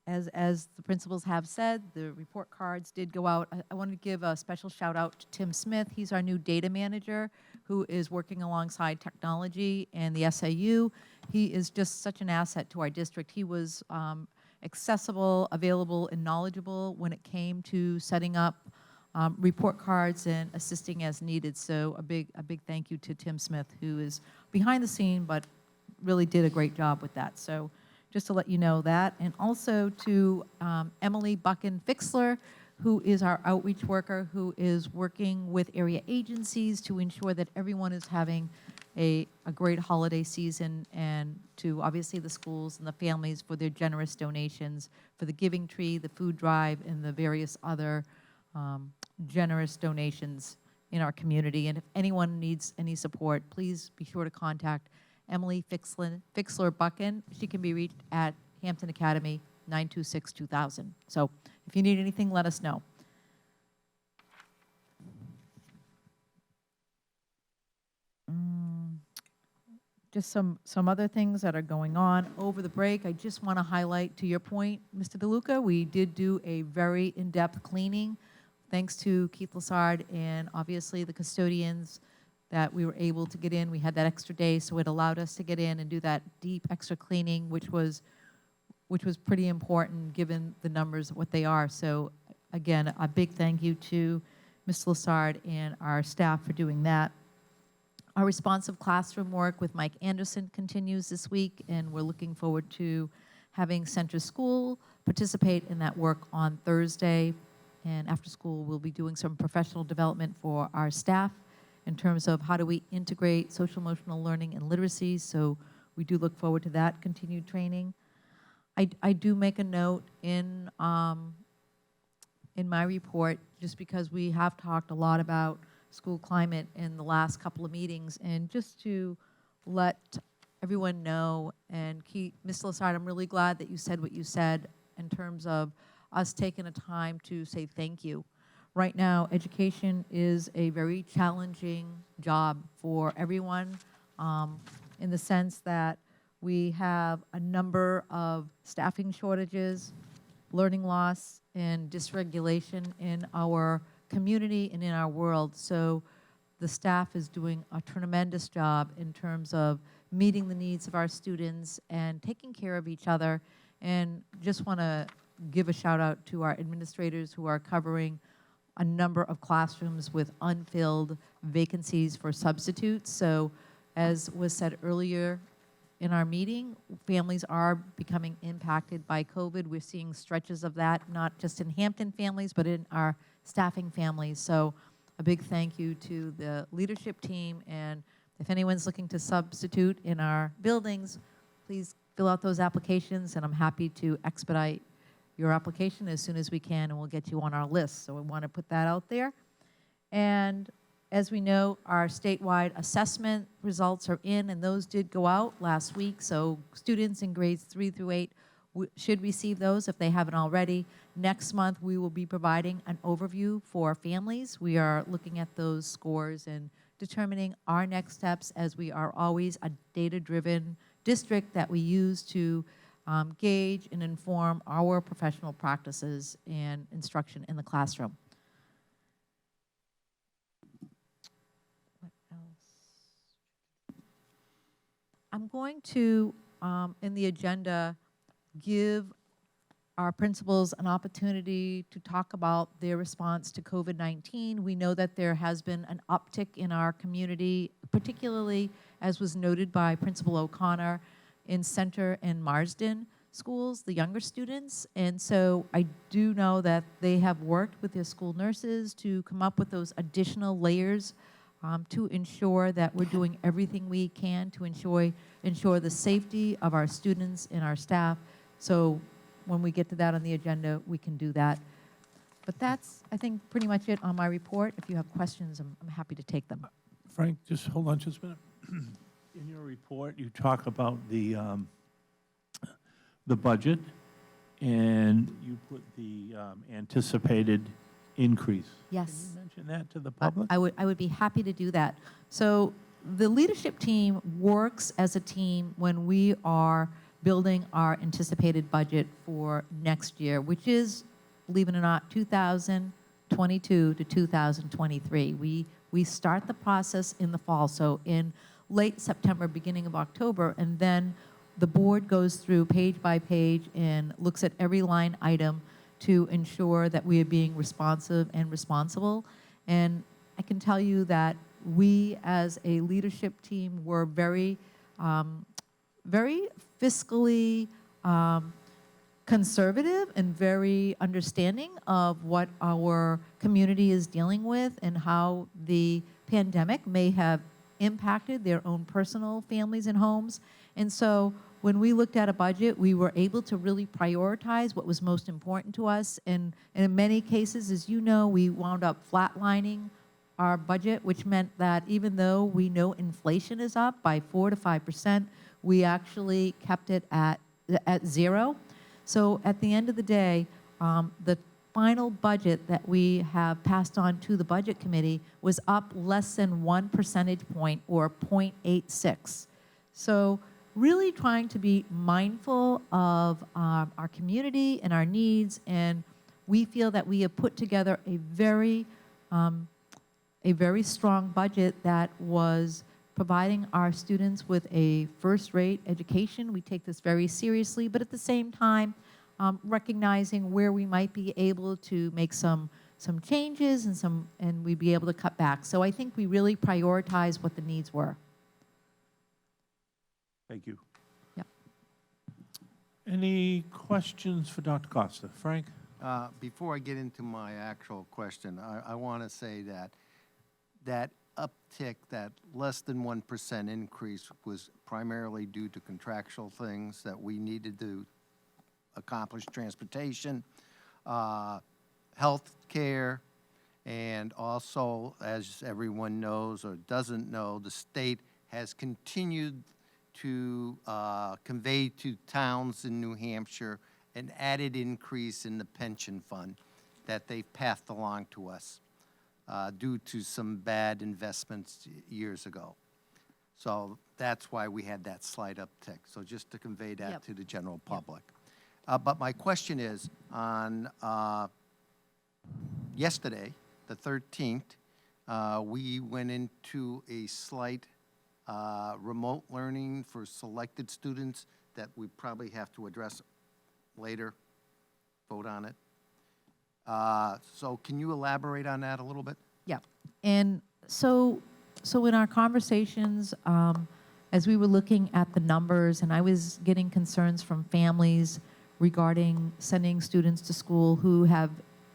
As the principals have said, the report cards did go out. I want to give a special shout out to Tim Smith. He's our new data manager who is working alongside technology and the SAU. He is just such an asset to our district. He was accessible, available, and knowledgeable when it came to setting up report cards and assisting as needed. So a big thank you to Tim Smith, who is behind the scene but really did a great job with that. So just to let you know that. And also to Emily Buchan-Fixler, who is our outreach worker, who is working with area agencies to ensure that everyone is having a great holiday season, and to obviously the schools and the families for their generous donations for the Giving Tree, the food drive, and the various other generous donations in our community. And if anyone needs any support, please be sure to contact Emily Fixler Buchan. She can be reached at Hampton Academy, 926-2000. So if you need anything, let us know. just some other things that are going on over the break. I just want to highlight, to your point, Mr. DeLuca, we did do a very in-depth cleaning, thanks to Keith Lassard and obviously the custodians that we were able to get in. We had that extra day, so it allowed us to get in and do that deep extra cleaning, which was pretty important given the numbers of what they are. So again, a big thank you to Ms. Lassard and our staff for doing that. Our responsive classroom work with Mike Anderson continues this week, and we're looking forward to having Center School participate in that work on Thursday. And after school, we'll be doing some professional development for our staff in terms of how do we integrate social emotional learning and literacy. So we do look forward to that continued training. I do make a note in my report, just because we have talked a lot about school climate in the last couple of meetings, and just to let everyone know, and Ms. Lassard, I'm really glad that you said what you said in terms of us taking a time to say thank you. Right now, education is a very challenging job for everyone, in the sense that we have a number of staffing shortages, learning loss, and dysregulation in our community and in our world. So the staff is doing a tremendous job in terms of meeting the needs of our students and taking care of each other. And just want to give a shout out to our administrators who are covering a number of classrooms with unfilled vacancies for substitutes. So as was said earlier in our meeting, families are becoming impacted by COVID. We're seeing stretches of that, not just in Hampton families, but in our staffing families. So a big thank you to the leadership team, and if anyone's looking to substitute in our buildings, please fill out those applications, and I'm happy to expedite your application as soon as we can, and we'll get you on our list. So we want to put that out there. And as we know, our statewide assessment results are in, and those did go out last week. So students in grades 3 through 8 should receive those if they haven't already. Next month, we will be providing an overview for families. We are looking at those scores and determining our next steps, as we are always a data-driven district that we use to gauge and inform our professional practices and instruction in the classroom. What else? I'm going to, in the agenda, give our principals an opportunity to talk about their response to COVID-19. We know that there has been an uptick in our community, particularly, as was noted by Principal O'Connor, in Center and Marsden schools, the younger students. And so I do know that they have worked with their school nurses to come up with those additional layers to ensure that we're doing everything we can to ensure the safety of our students and our staff. So when we get to that on the agenda, we can do that. But that's, I think, pretty much it on my report. If you have questions, I'm happy to take them. Frank, just hold on just a minute. In your report, you talk about the budget, and you put the anticipated increase. Yes. Can you mention that to the public? I would be happy to do that. So the leadership team works as a team when we are building our anticipated budget for next year, which is, believe it or not, 2022 to 2023. We start the process in the fall, so in late September, beginning of October, and then the board goes through page by page and looks at every line item to ensure that we are being responsive and responsible. And I can tell you that we, as a leadership team, were very fiscally conservative and very understanding of what our community is dealing with and how the pandemic may have impacted their own personal families and homes. And so when we looked at a budget, we were able to really prioritize what was most important to us. And in many cases, as you know, we wound up flatlining our budget, which meant that even though we know inflation is up by 4 to 5%, we actually kept it at zero. So at the end of the day, the final budget that we have passed on to the budget committee was up less than 1 percentage point, or 0.86. So really trying to be mindful of our community and our needs, and we feel that we have put together a very strong budget that was providing our students with a first-rate education. We take this very seriously, but at the same time, recognizing where we might be able to make some changes and we'd be able to cut back. So I think we really prioritize what the needs were. Thank you. Yep. Any questions for Dr. Costa? Frank? Before I get into my actual question, I want to say that uptick, that less than 1% increase was primarily due to contractual things that we needed to accomplish: transportation, health care, and also, as everyone knows or doesn't know, the state has continued to convey to towns in New Hampshire an added increase in the pension fund that they've passed along to us due to some bad investments years ago. So that's why we had that slight uptick. So just to convey that to the general public. But my question is, on yesterday, the 13th, we went into a slight remote learning for selected students that we probably have to address later, vote on it. So can you elaborate on that a little bit? Yeah, and so in our conversations, as we were looking at the numbers, and I was getting concerns from families regarding sending students to school who have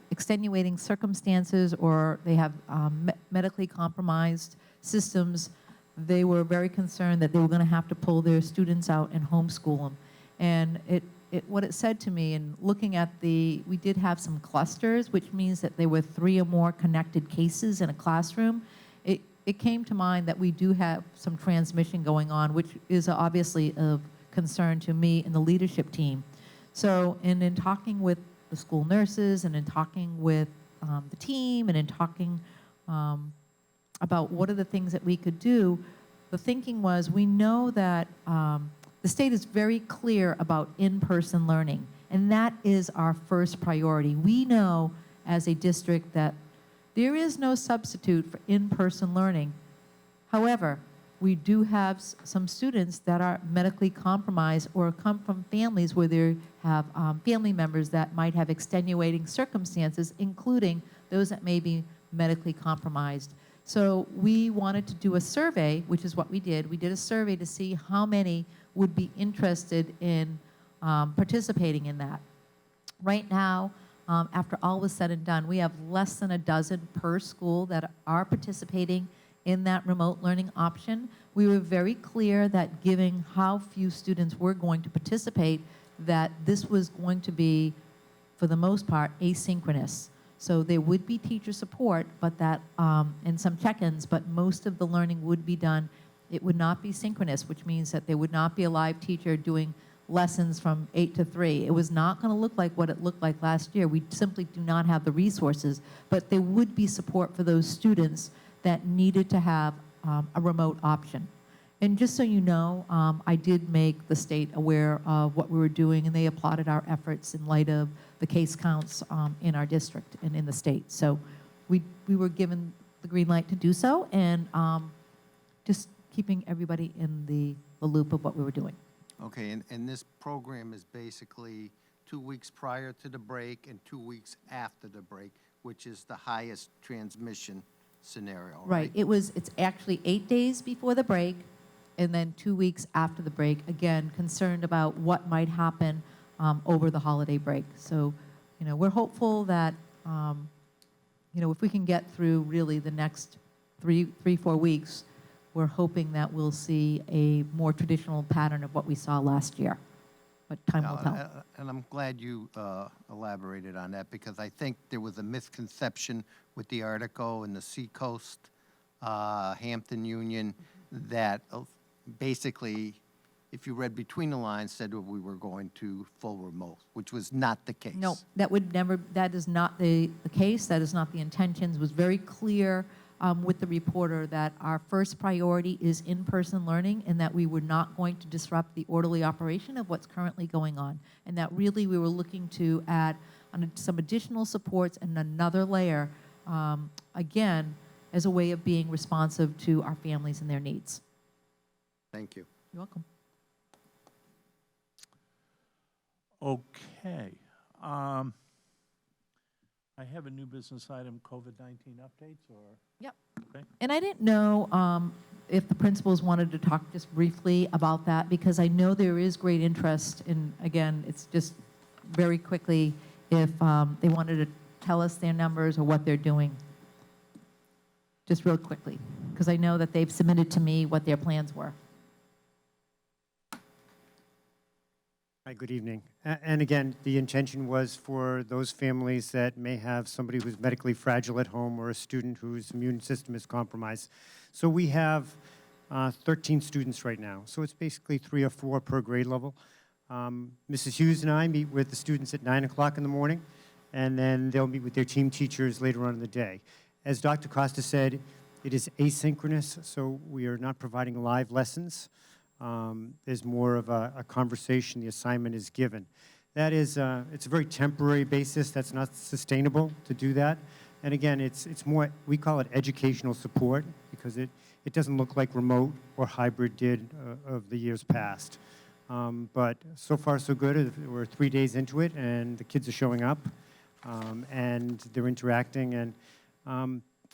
extenuating circumstances or they have medically compromised systems, they were very concerned that they were going to have to pull their students out and homeschool them. And what it said to me, and looking at we did have some clusters, which means that there were 3 or more connected cases in a classroom. It came to mind that we do have some transmission going on, which is obviously of concern to me and the leadership team. So in talking with the school nurses and in talking with the team and in talking about what are the things that we could do, the thinking was we know that the state is very clear about in-person learning, and that is our first priority. We know as a district that there is no substitute for in-person learning. However, we do have some students that are medically compromised or come from families where they have family members that might have extenuating circumstances, including those that may be medically compromised. So we wanted to do a survey, which is what we did. We did a survey to see how many would be interested in participating in that. Right now, after all was said and done, we have less than a dozen per school that are participating in that remote learning option. We were very clear that given how few students were going to participate, that this was going to be, for the most part, asynchronous. So there would be teacher support, but that, and some check-ins, but most of the learning would be done. It would not be synchronous, which means that there would not be a live teacher doing lessons from 8 to 3. It was not going to look like what it looked like last year. We simply do not have the resources, but there would be support for those students that needed to have a remote option. And just so you know, I did make the state aware of what we were doing, and they applauded our efforts in light of the case counts in our district and in the state. So we were given the green light to do so, and just keeping everybody in the loop of what we were doing. Okay, and this program is basically 2 weeks prior to the break and 2 weeks after the break, which is the highest transmission scenario, right? Right. It's actually 8 days before the break and then 2 weeks after the break, again, concerned about what might happen over the holiday break. So, we're hopeful that, if we can get through really the next 3-4 weeks, we're hoping that we'll see a more traditional pattern of what we saw last year. But time will tell. And I'm glad you elaborated on that, because I think there was a misconception with the article in the Seacoast Hampton Union that basically, if you read between the lines, said we were going to full remote, which was not the case. No, that is not the case. That is not the intentions. It was very clear with the reporter that our first priority is in-person learning and that we were not going to disrupt the orderly operation of what's currently going on. And that really we were looking to add some additional supports and another layer, again, as a way of being responsive to our families and their needs. Thank you. You're welcome. Okay. I have a new business item, COVID-19 updates, or? Yep. Okay. And I didn't know if the principals wanted to talk just briefly about that, because I know there is great interest in, again, it's just very quickly, if they wanted to tell us their numbers or what they're doing. Just real quickly, because I know that they've submitted to me what their plans were. Hi, good evening. And again, the intention was for those families that may have somebody who's medically fragile at home or a student whose immune system is compromised. So we have 13 students right now. So it's basically 3 or 4 per grade level. Mrs. Hughes and I meet with the students at 9 o'clock in the morning, and then they'll meet with their team teachers later on in the day. As Dr. Costa said, it is asynchronous, so we are not providing live lessons. There's more of a conversation. The assignment is given. That is, it's a very temporary basis. That's not sustainable to do that. And again, it's more, we call it educational support, because it doesn't look like remote or hybrid did of the years past. But so far so good. We're 3 days into it, and the kids are showing up, and they're interacting. And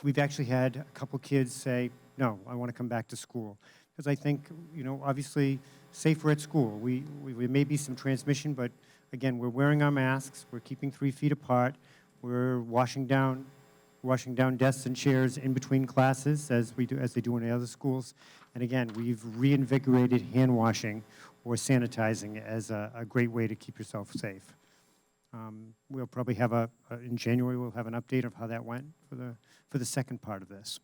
we've actually had a couple kids say, no, I want to come back to school. Because I think, you know, obviously safer at school. We may be some transmission, but again, we're wearing our masks, we're keeping 3 feet apart, we're washing down desks and chairs in between classes as they do in the other schools. And again, we've reinvigorated hand washing or sanitizing as a great way to keep yourself safe. We'll probably have in January, we'll have an update of how that went for the second part of this.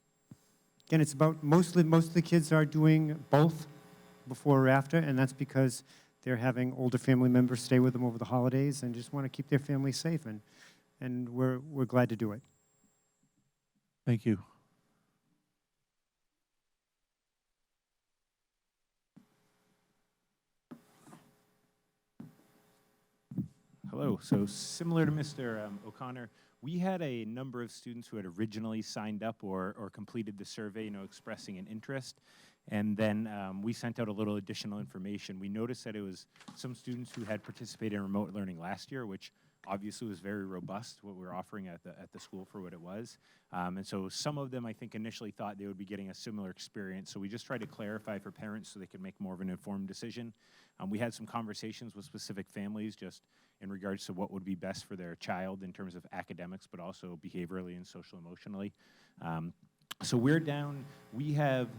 Again, it's about most of the kids are doing both before or after, and that's because they're having older family members stay with them over the holidays and just want to keep their family safe, and we're glad to do it. Thank you. Hello. So similar to Mr. O'Connor, we had a number of students who had originally signed up or completed the survey, expressing an interest. And then we sent out a little additional information. We noticed that it was some students who had participated in remote learning last year, which obviously was very robust, what we were offering at the school for what it was. And so some of them, I think, initially thought they would be getting a similar experience. So we just tried to clarify for parents so they could make more of an informed decision. We had some conversations with specific families just in regards to what would be best for their child in terms of academics, but also behaviorally and social emotionally. So we're down, we have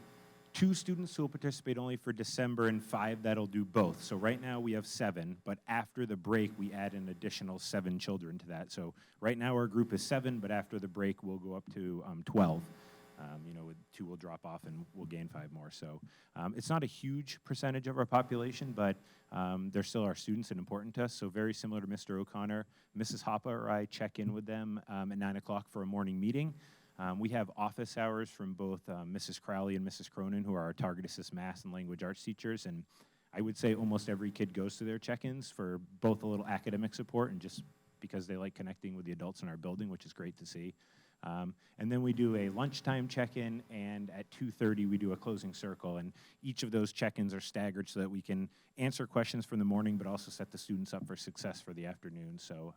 2 students who will participate only for December and 5 that'll do both. So right now we have 7, but after the break we add an additional 7 children to that. So right now our group is 7, but after the break we'll go up to 12. 2 will drop off and we'll gain 5 more. So it's not a huge percentage of our population, but they're still our students and important to us. So very similar to Mr. O'Connor, Mrs. Hoppe or I check in with them at 9 o'clock for a morning meeting. We have office hours from both Mrs. Crowley and Mrs. Cronin, who are our target assist math and language arts teachers. And I would say almost every kid goes to their check-ins for both a little academic support and just because they like connecting with the adults in our building, which is great to see. And then we do a lunchtime check-in, and at 2:30 we do a closing circle. And each of those check-ins are staggered so that we can answer questions from the morning, but also set the students up for success for the afternoon. So,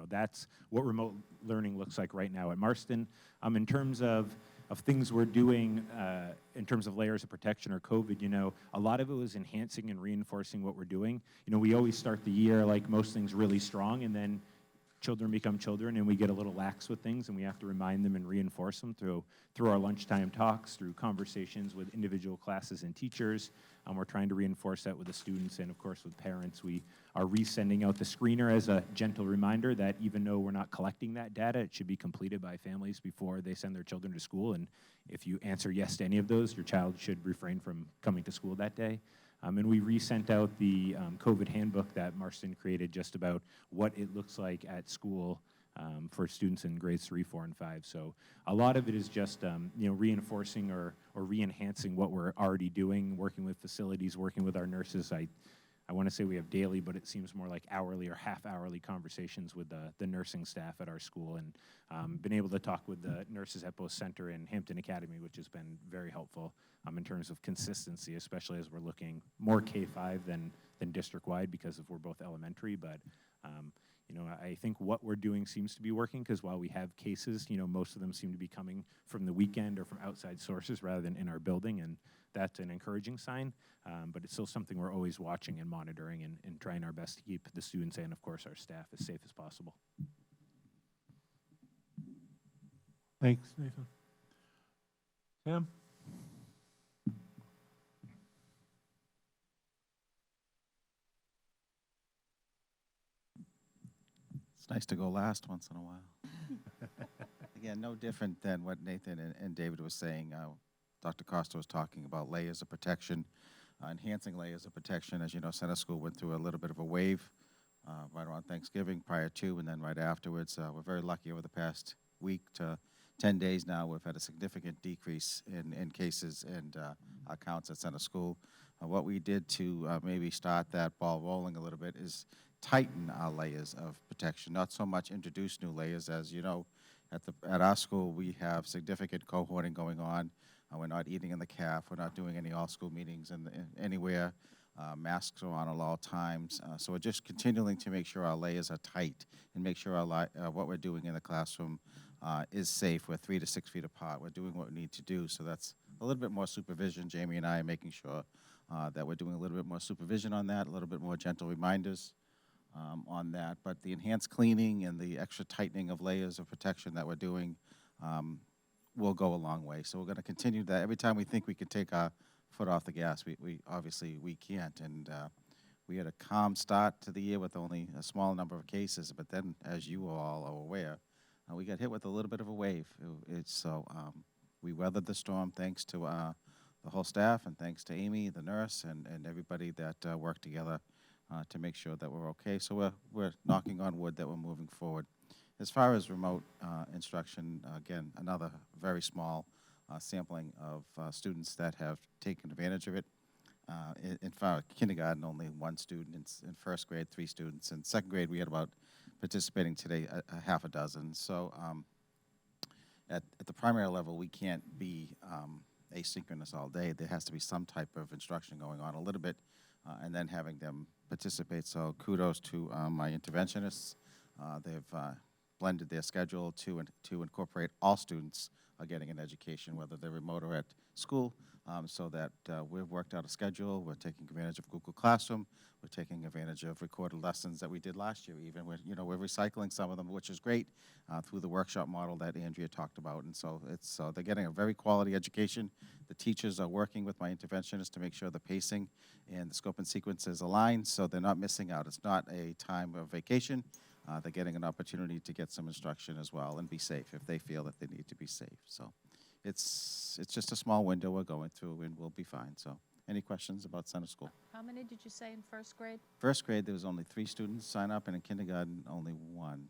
that's what remote learning looks like right now at Marston. In terms of things we're doing in terms of layers of protection or COVID, a lot of it was enhancing and reinforcing what we're doing. We always start the year like most things really strong, and then children become children and we get a little lax with things, and we have to remind them and reinforce them through our lunchtime talks, through conversations with individual classes and teachers. We're trying to reinforce that with the students and, of course, with parents. We are resending out the screener as a gentle reminder that even though we're not collecting that data, it should be completed by families before they send their children to school. And if you answer yes to any of those, your child should refrain from coming to school that day. And we resent out the COVID handbook that Marston created just about what it looks like at school for students in grades 3, 4, and 5. So a lot of it is just reinforcing or re-enhancing what we're already doing, working with facilities, working with our nurses. I want to say we have daily, but it seems more like hourly or half-hourly conversations with the nursing staff at our school, and been able to talk with the nurses at both Center and Hampton Academy, which has been very helpful in terms of consistency, especially as we're looking more K-5 than district-wide because we're both elementary. But I think what we're doing seems to be working, because while we have cases, most of them seem to be coming from the weekend or from outside sources rather than in our building, and that's an encouraging sign. But it's still something we're always watching and monitoring and trying our best to keep the students and, of course, our staff as safe as possible. Thanks, Nathan. Tim? It's nice to go last once in a while. Again, no different than what Nathan and David was saying. Dr. Costa was talking about layers of protection, enhancing layers of protection. As you know, Center School went through a little bit of a wave right around Thanksgiving, prior to, and then right afterwards. We're very lucky over the past week to 10 days now. We've had a significant decrease in cases and our counts at Center School. What we did to maybe start that ball rolling a little bit is tighten our layers of protection, not so much introduce new layers. As you know, at our school, we have significant cohorting going on. We're not eating in the caf. We're not doing any all-school meetings anywhere. Masks are on at all times. So we're just continuing to make sure our layers are tight and make sure what we're doing in the classroom is safe. We're 3 to 6 feet apart. We're doing what we need to do. So that's a little bit more supervision. Jamie and I are making sure that we're doing a little bit more supervision on that, a little bit more gentle reminders on that. But the enhanced cleaning and the extra tightening of layers of protection that we're doing will go a long way. So we're going to continue that. Every time we think we can take our foot off the gas, we obviously we can't. And we had a calm start to the year with only a small number of cases. But then, as you all are aware, we got hit with a little bit of a wave. We weathered the storm thanks to the whole staff, and thanks to Amy, the nurse, and everybody that worked together to make sure that we're okay. So we're knocking on wood that we're moving forward. As far as remote instruction, again, another very small sampling of students that have taken advantage of it. In kindergarten, only 1 student. In first grade, 3 students. In second grade, we had about, participating today, a half a dozen. So at the primary level, we can't be asynchronous all day. There has to be some type of instruction going on a little bit, and then having them participate. So kudos to my interventionists. They've blended their schedule to incorporate all students getting an education, whether they're remote or at school, so that we've worked out a schedule. We're taking advantage of Google Classroom. We're taking advantage of recorded lessons that we did last year. Even we're recycling some of them, which is great, through the workshop model that Andrea talked about. And so they're getting a very quality education. The teachers are working with my interventionists to make sure the pacing and the scope and sequence is aligned, so they're not missing out. It's not a time of vacation. They're getting an opportunity to get some instruction as well and be safe if they feel that they need to be safe. So it's just a small window we're going through, and we'll be fine. So any questions about Center School? How many did you say in first grade? First grade, there was only 3 students sign up, and in kindergarten, only 1.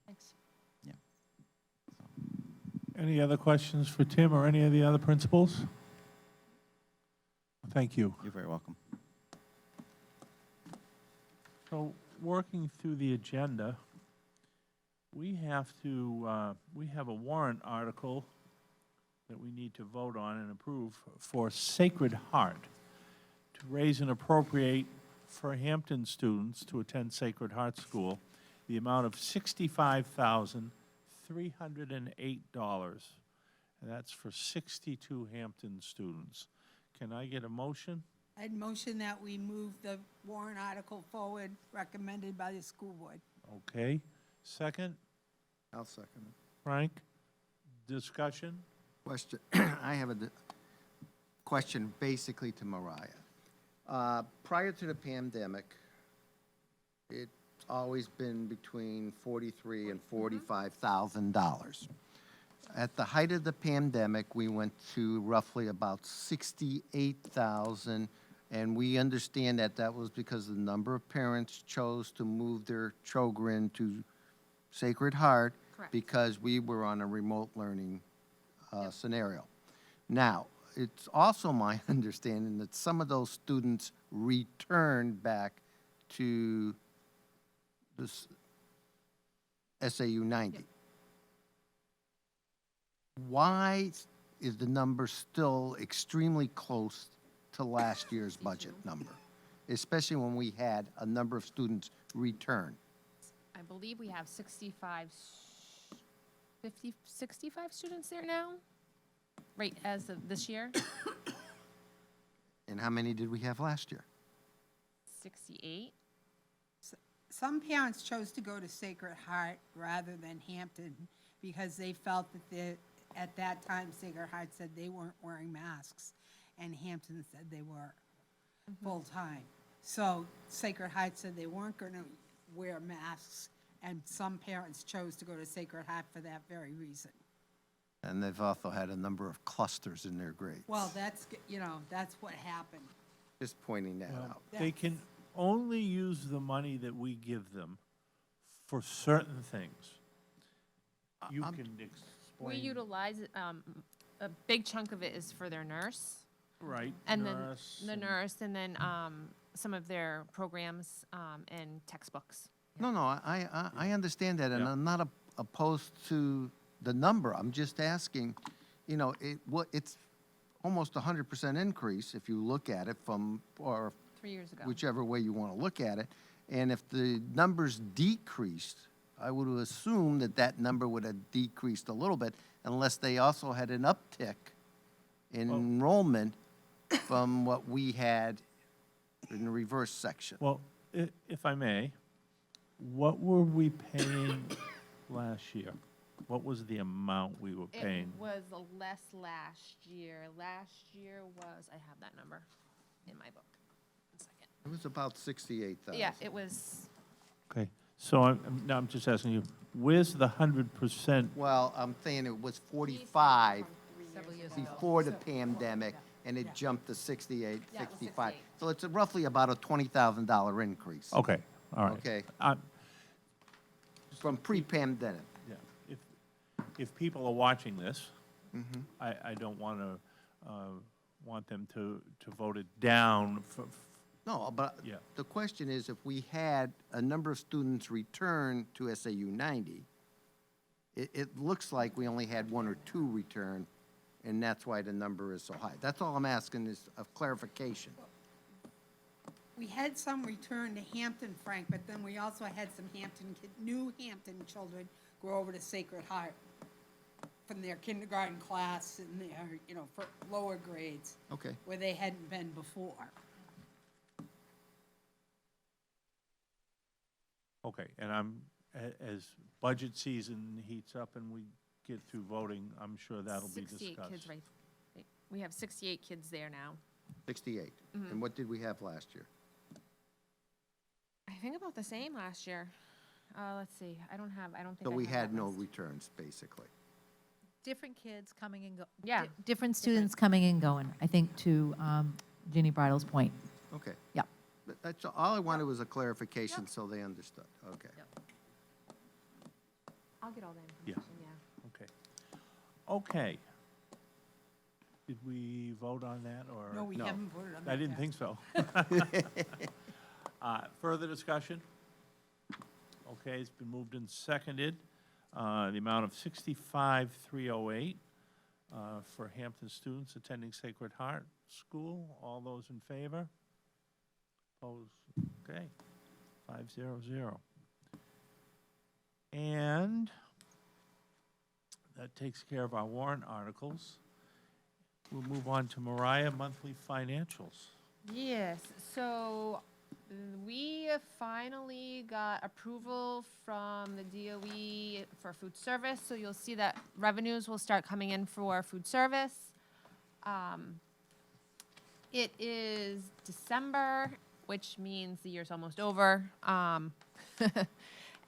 Thanks. Yeah. Any other questions for Tim or any of the other principals? Thank you. You're very welcome. So, working through the agenda, we have a warrant article that we need to vote on and approve for Sacred Heart to raise and appropriate for Hampton students to attend Sacred Heart School the amount of $65,308. And that's for 62 Hampton students. Can I get a motion? I'd motion that we move the warrant article forward, recommended by the school board. Okay. Second? I'll second it. Frank? Discussion? Question. I have a question basically to Mariah. Prior to the pandemic, it's always been between $43,000 and $45,000. At the height of the pandemic, we went to roughly about $68,000, and we understand that that was because the number of parents chose to move their children to Sacred Heart Correct. because we were on a remote learning scenario. Now, it's also my understanding that some of those students returned back to this SAU 90. Why is the number still extremely close to last year's budget number, especially when we had a number of students return? I believe we have 65 students there now, right, as of this year. And how many did we have last year? 68. Some parents chose to go to Sacred Heart rather than Hampton because they felt that at that time Sacred Heart said they weren't wearing masks and Hampton said they were full-time. So Sacred Heart said they weren't going to wear masks, and some parents chose to go to Sacred Heart for that very reason. And they've also had a number of clusters in their grades. Well, that's, that's what happened. Just pointing that Well, out. they can only use the money that we give them for certain things. You can We explain. utilize, a big chunk of it is for their nurse. Right, And nurse then the nurse, and then some of their programs and textbooks. No, I understand that, and Yeah. I'm not opposed to the number. I'm just asking, it's almost 100% increase if you look at it from, or 3 years ago. whichever way you want to look at it. And if the numbers decreased, I would assume that that number would have decreased a little bit unless they also had an uptick in enrollment from what we had in the reverse section. Well, if I may, what were we paying last year? What was the amount we were paying? It was less last year. Last year was, I have that number in my book. 1 second. It was about 68,000. Yeah, it was, Okay, so now I'm just asking you, where's the 100%? Well, I'm saying it was 45 before the pandemic, and it jumped to 68, Yeah, it was 65. 68. So it's roughly about a $20,000 increase. Okay, all right. Okay. Uh, From pre-pandemic. Yeah, if people are watching this, Mhm. I don't want them to vote it down for, No, but Yeah. the question is, if we had a number of students return to SAU 90, it looks like we only had 1 or 2 return, and that's why the number is so high. That's all I'm asking is a clarification. We had some return to Hampton, Frank, but then we also had some new Hampton children go over to Sacred Heart from their kindergarten class and their, for lower grades, Okay. where they hadn't been before. okay, and as budget season heats up and we get through voting, I'm sure that'll be 68 discussed. kids, right? We have 68 kids there now. 68. Mhm. And what did we have last year? I think about the same last year. Let's see, I don't think So I we have had that no list. returns, basically. Different kids coming and going. Yeah. Different students coming and going, I think, to Ginny Bridle's point. Okay. Yeah. That's all I wanted was a clarification so they understood. Okay. I'll get all that Yeah. information, yeah. Okay. Okay. Did we vote on that, or? No, we haven't voted on that I didn't yet. think so. Further discussion? Okay, it's been moved and seconded. The amount of $65,308 for Hampton students attending Sacred Heart School. All those in favor? Opposed? Okay, 500. And that takes care of our warrant articles. We'll move on to Mariah, monthly financials. Yes, so we finally got approval from the DOE for food service, so you'll see that revenues will start coming in for food service. It is December, which means the year's almost over.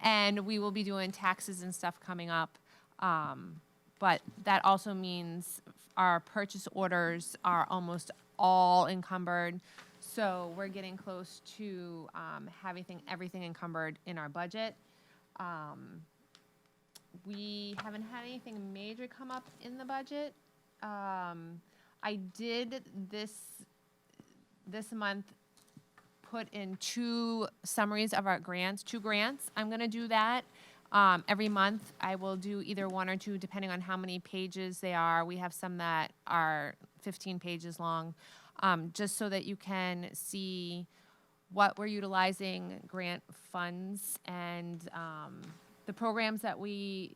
And we will be doing taxes and stuff coming up. But that also means our purchase orders are almost all encumbered. So we're getting close to having everything encumbered in our budget. We haven't had anything major come up in the budget. I did this month put in 2 summaries of our grants, 2 grants. I'm gonna do that. Every month, I will do either 1 or 2, depending on how many pages they are. We have some that are 15 pages long, just so that you can see what we're utilizing grant funds and the programs that we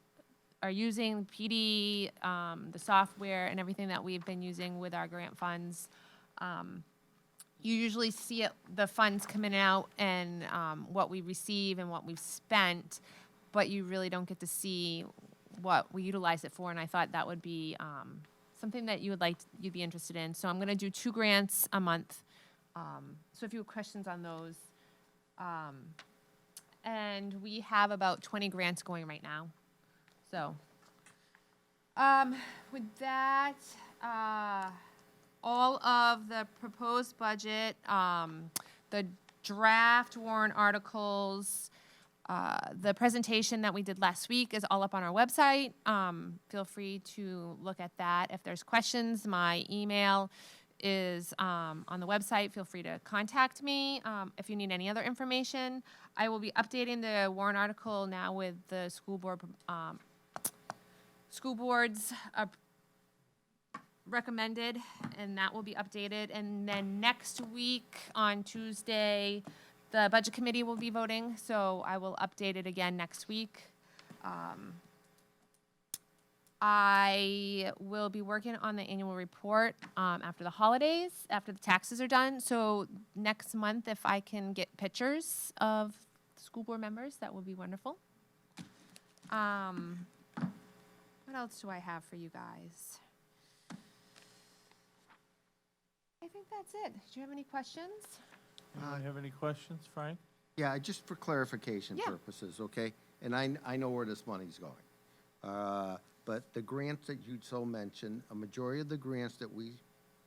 are using, PD, the software, and everything that we've been using with our grant funds. You usually see the funds coming out and what we receive and what we've spent, but you really don't get to see what we utilize it for. And I thought that would be something that you'd be interested in. So I'm going to do 2 grants a month. So if you have questions on those, and we have about 20 grants going right now. So with that, all of the proposed budget, the draft warrant articles, the presentation that we did last week is all up on our website. Feel free to look at that. If there's questions, my email is on the website. Feel free to contact me if you need any other information. I will be updating the warrant article now with the school board's recommended, and that will be updated. And then next week on Tuesday, the budget committee will be voting, so I will update it again next week. I will be working on the annual report after the holidays, after the taxes are done. So next month, if I can get pictures of the school board members, that would be wonderful. What else do I have for you guys? I think that's it. Do you have any questions? Anyone have any questions, Frank? Yeah, just for clarification purposes, okay? And I know where this money's going. But the grants that you so mentioned, a majority of the grants that we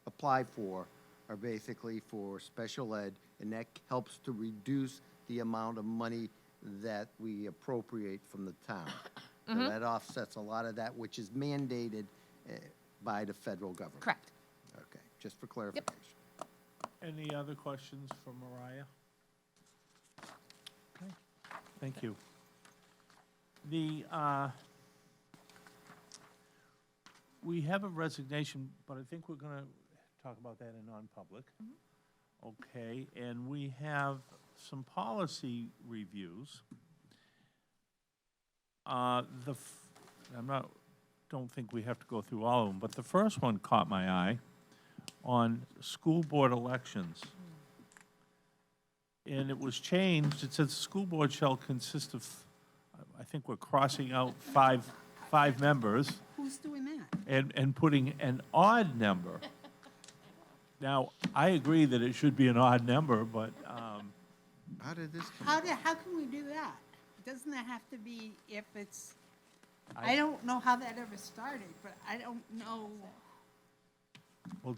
apply for are basically for special ed, and that helps to reduce the amount of money that we appropriate from the town. So that offsets a lot of that, which is mandated by the federal government. Correct. Okay, just for clarification. Any other questions for Mariah? Okay, thank you. We have a resignation, but I think we're going to talk about that in non-public. Okay, and we have some policy reviews. Don't think we have to go through all of them, but the first one caught my eye on school board elections. And it was changed. It says the school board shall consist of, I think we're crossing out five members Who's doing that? and putting an odd number. Now, I agree that it should be an odd number, but How did this come How can we do that? Doesn't that have to be if it's, I don't know how that ever started, but I don't know. well,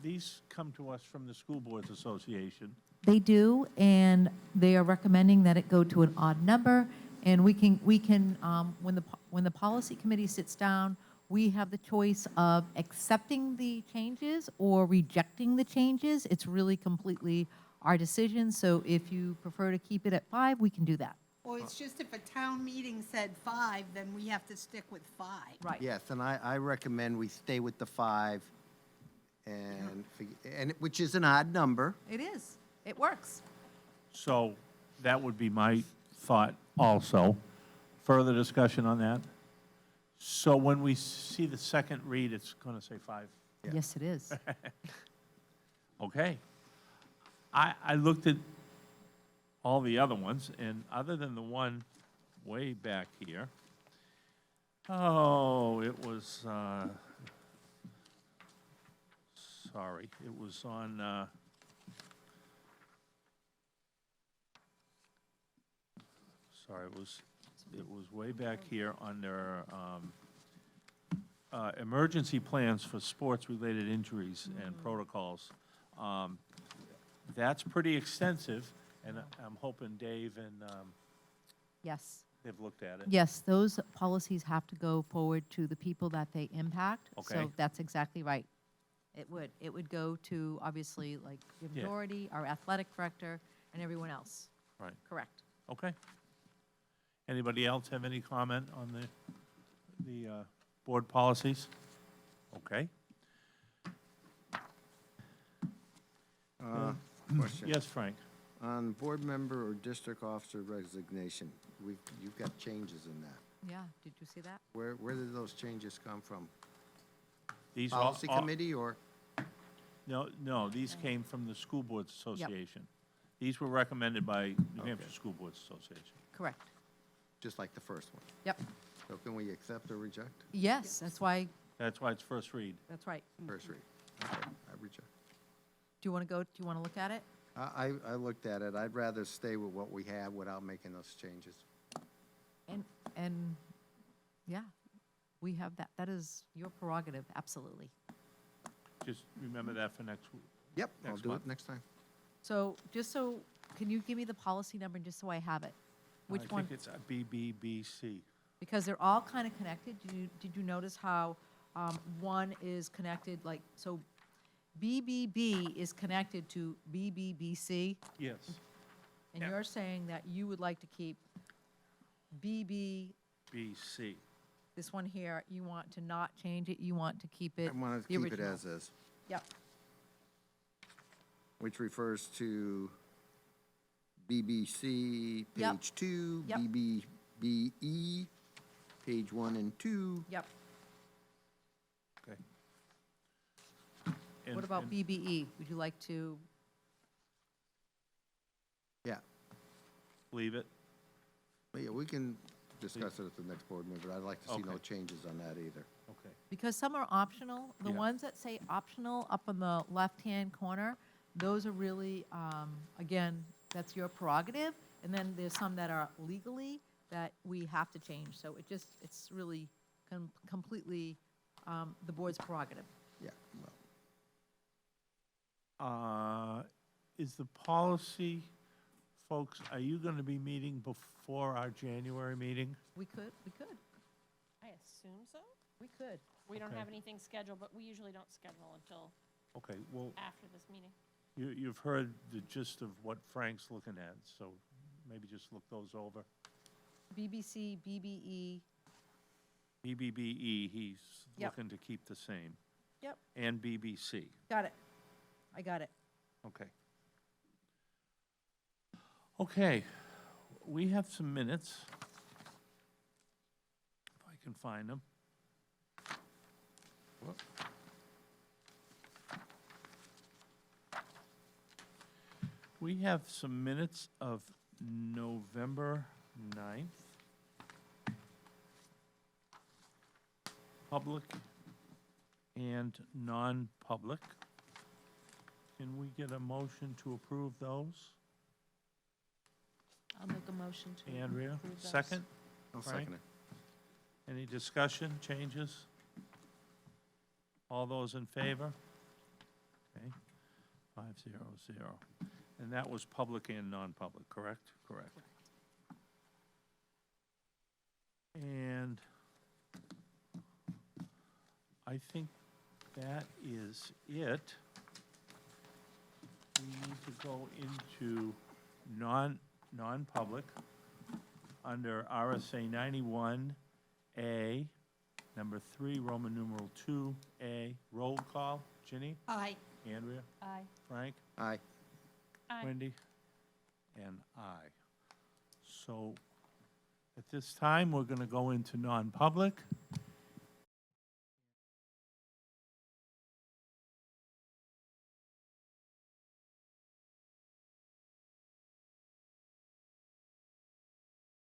these come to us from the School Boards Association. They do, and they are recommending that it go to an odd number. And we can when the policy committee sits down, we have the choice of accepting the changes or rejecting the changes. It's really completely our decision. So if you prefer to keep it at 5, we can do that. Well, it's just if a town meeting said 5, then we have to stick with 5. Right. Yes, and I recommend we stay with the 5, and which is an odd number. It is. It works. So that would be my thought also. Further discussion on that? So when we see the second read, it's going to say 5. Yes, it is. Okay. I looked at all the other ones, and other than the one way back here, it was, sorry, it was on, sorry, it was way back here under emergency plans for sports-related injuries and protocols. That's pretty extensive, and I'm hoping Dave and Yes. They've looked at it? Yes, those policies have to go forward to the people that they impact. Okay. So that's exactly right. It would. It would go to, obviously, like Jim Yeah. Doherty, our athletic director, and everyone else. Right. Correct. Okay. Anybody else have any comment on the board policies? Okay. Question. Yes, Frank? On board member or district officer resignation, you've got changes in that. Yeah, did you see that? Where did those changes come from? These Policy committee or? No, these came from the School Boards Association. These were recommended by New Hampshire School Boards Association. Correct. Just like the first one? Yep. So can we accept or reject? Yes, that's why, That's why it's first read. that's right. First read. Okay, I reject. Do you want to go, do you want to look at it? I looked at it. I'd rather stay with what we have without making those changes. And, yeah, we have that. That is your prerogative, absolutely. Just remember that for next week. Yep, I'll Next do month. it next time. So, just so, can you give me the policy number just so I have it? Which one? I think it's BBBC. Because they're all kind of connected. Did you notice how one is connected, like, so BBB is connected to BBBC? Yes. And Yeah. you're saying that you would like to keep BB, BC. this one here, you want to not change it, you want to keep it I want to the keep it original. as is, Yep, which refers to BBC, Yep. page 2, Yep. BBBE, page 1 and 2. yep. Okay. What about BBE? Would you like to, Yeah. Leave it? Well, yeah, we can discuss it at the next board meeting, but I'd like to see no Okay. changes on that either. Okay. because some are optional. The Yeah. ones that say optional up in the left-hand corner, those are really, again, that's your prerogative. And then there's some that are legally that we have to change. So it's really completely the board's prerogative. Yeah, Is the policy, folks, are you going to be meeting before our January meeting? We could. I assume so. We could. We don't Okay. have anything scheduled, but we usually don't schedule until Okay, well, after this meeting. you've heard the gist of what Frank's looking at, so maybe just look those over. BBC, BBE, BBBE, he's Yep. looking to keep the same. Yep. And BBC. got it. I got it. Okay. Okay, we have some minutes. If I can find them. Whoop. We have some minutes of November 9th. Public and non-public. Can we get a motion to approve those? I'll make a motion to Andrea, approve those. second? I'll Frank? second it. Any discussion, changes? All those in favor? Okay, 500. And that was public and non-public, correct? Correct. And I think that is it. We need to go into non-public under RSA 91A, number 3, Roman numeral 2A. Roll call. Ginny? Aye. Andrea? Aye. Frank? Aye. Aye. Wendy? And I. So at this time, we're going to go into non-public.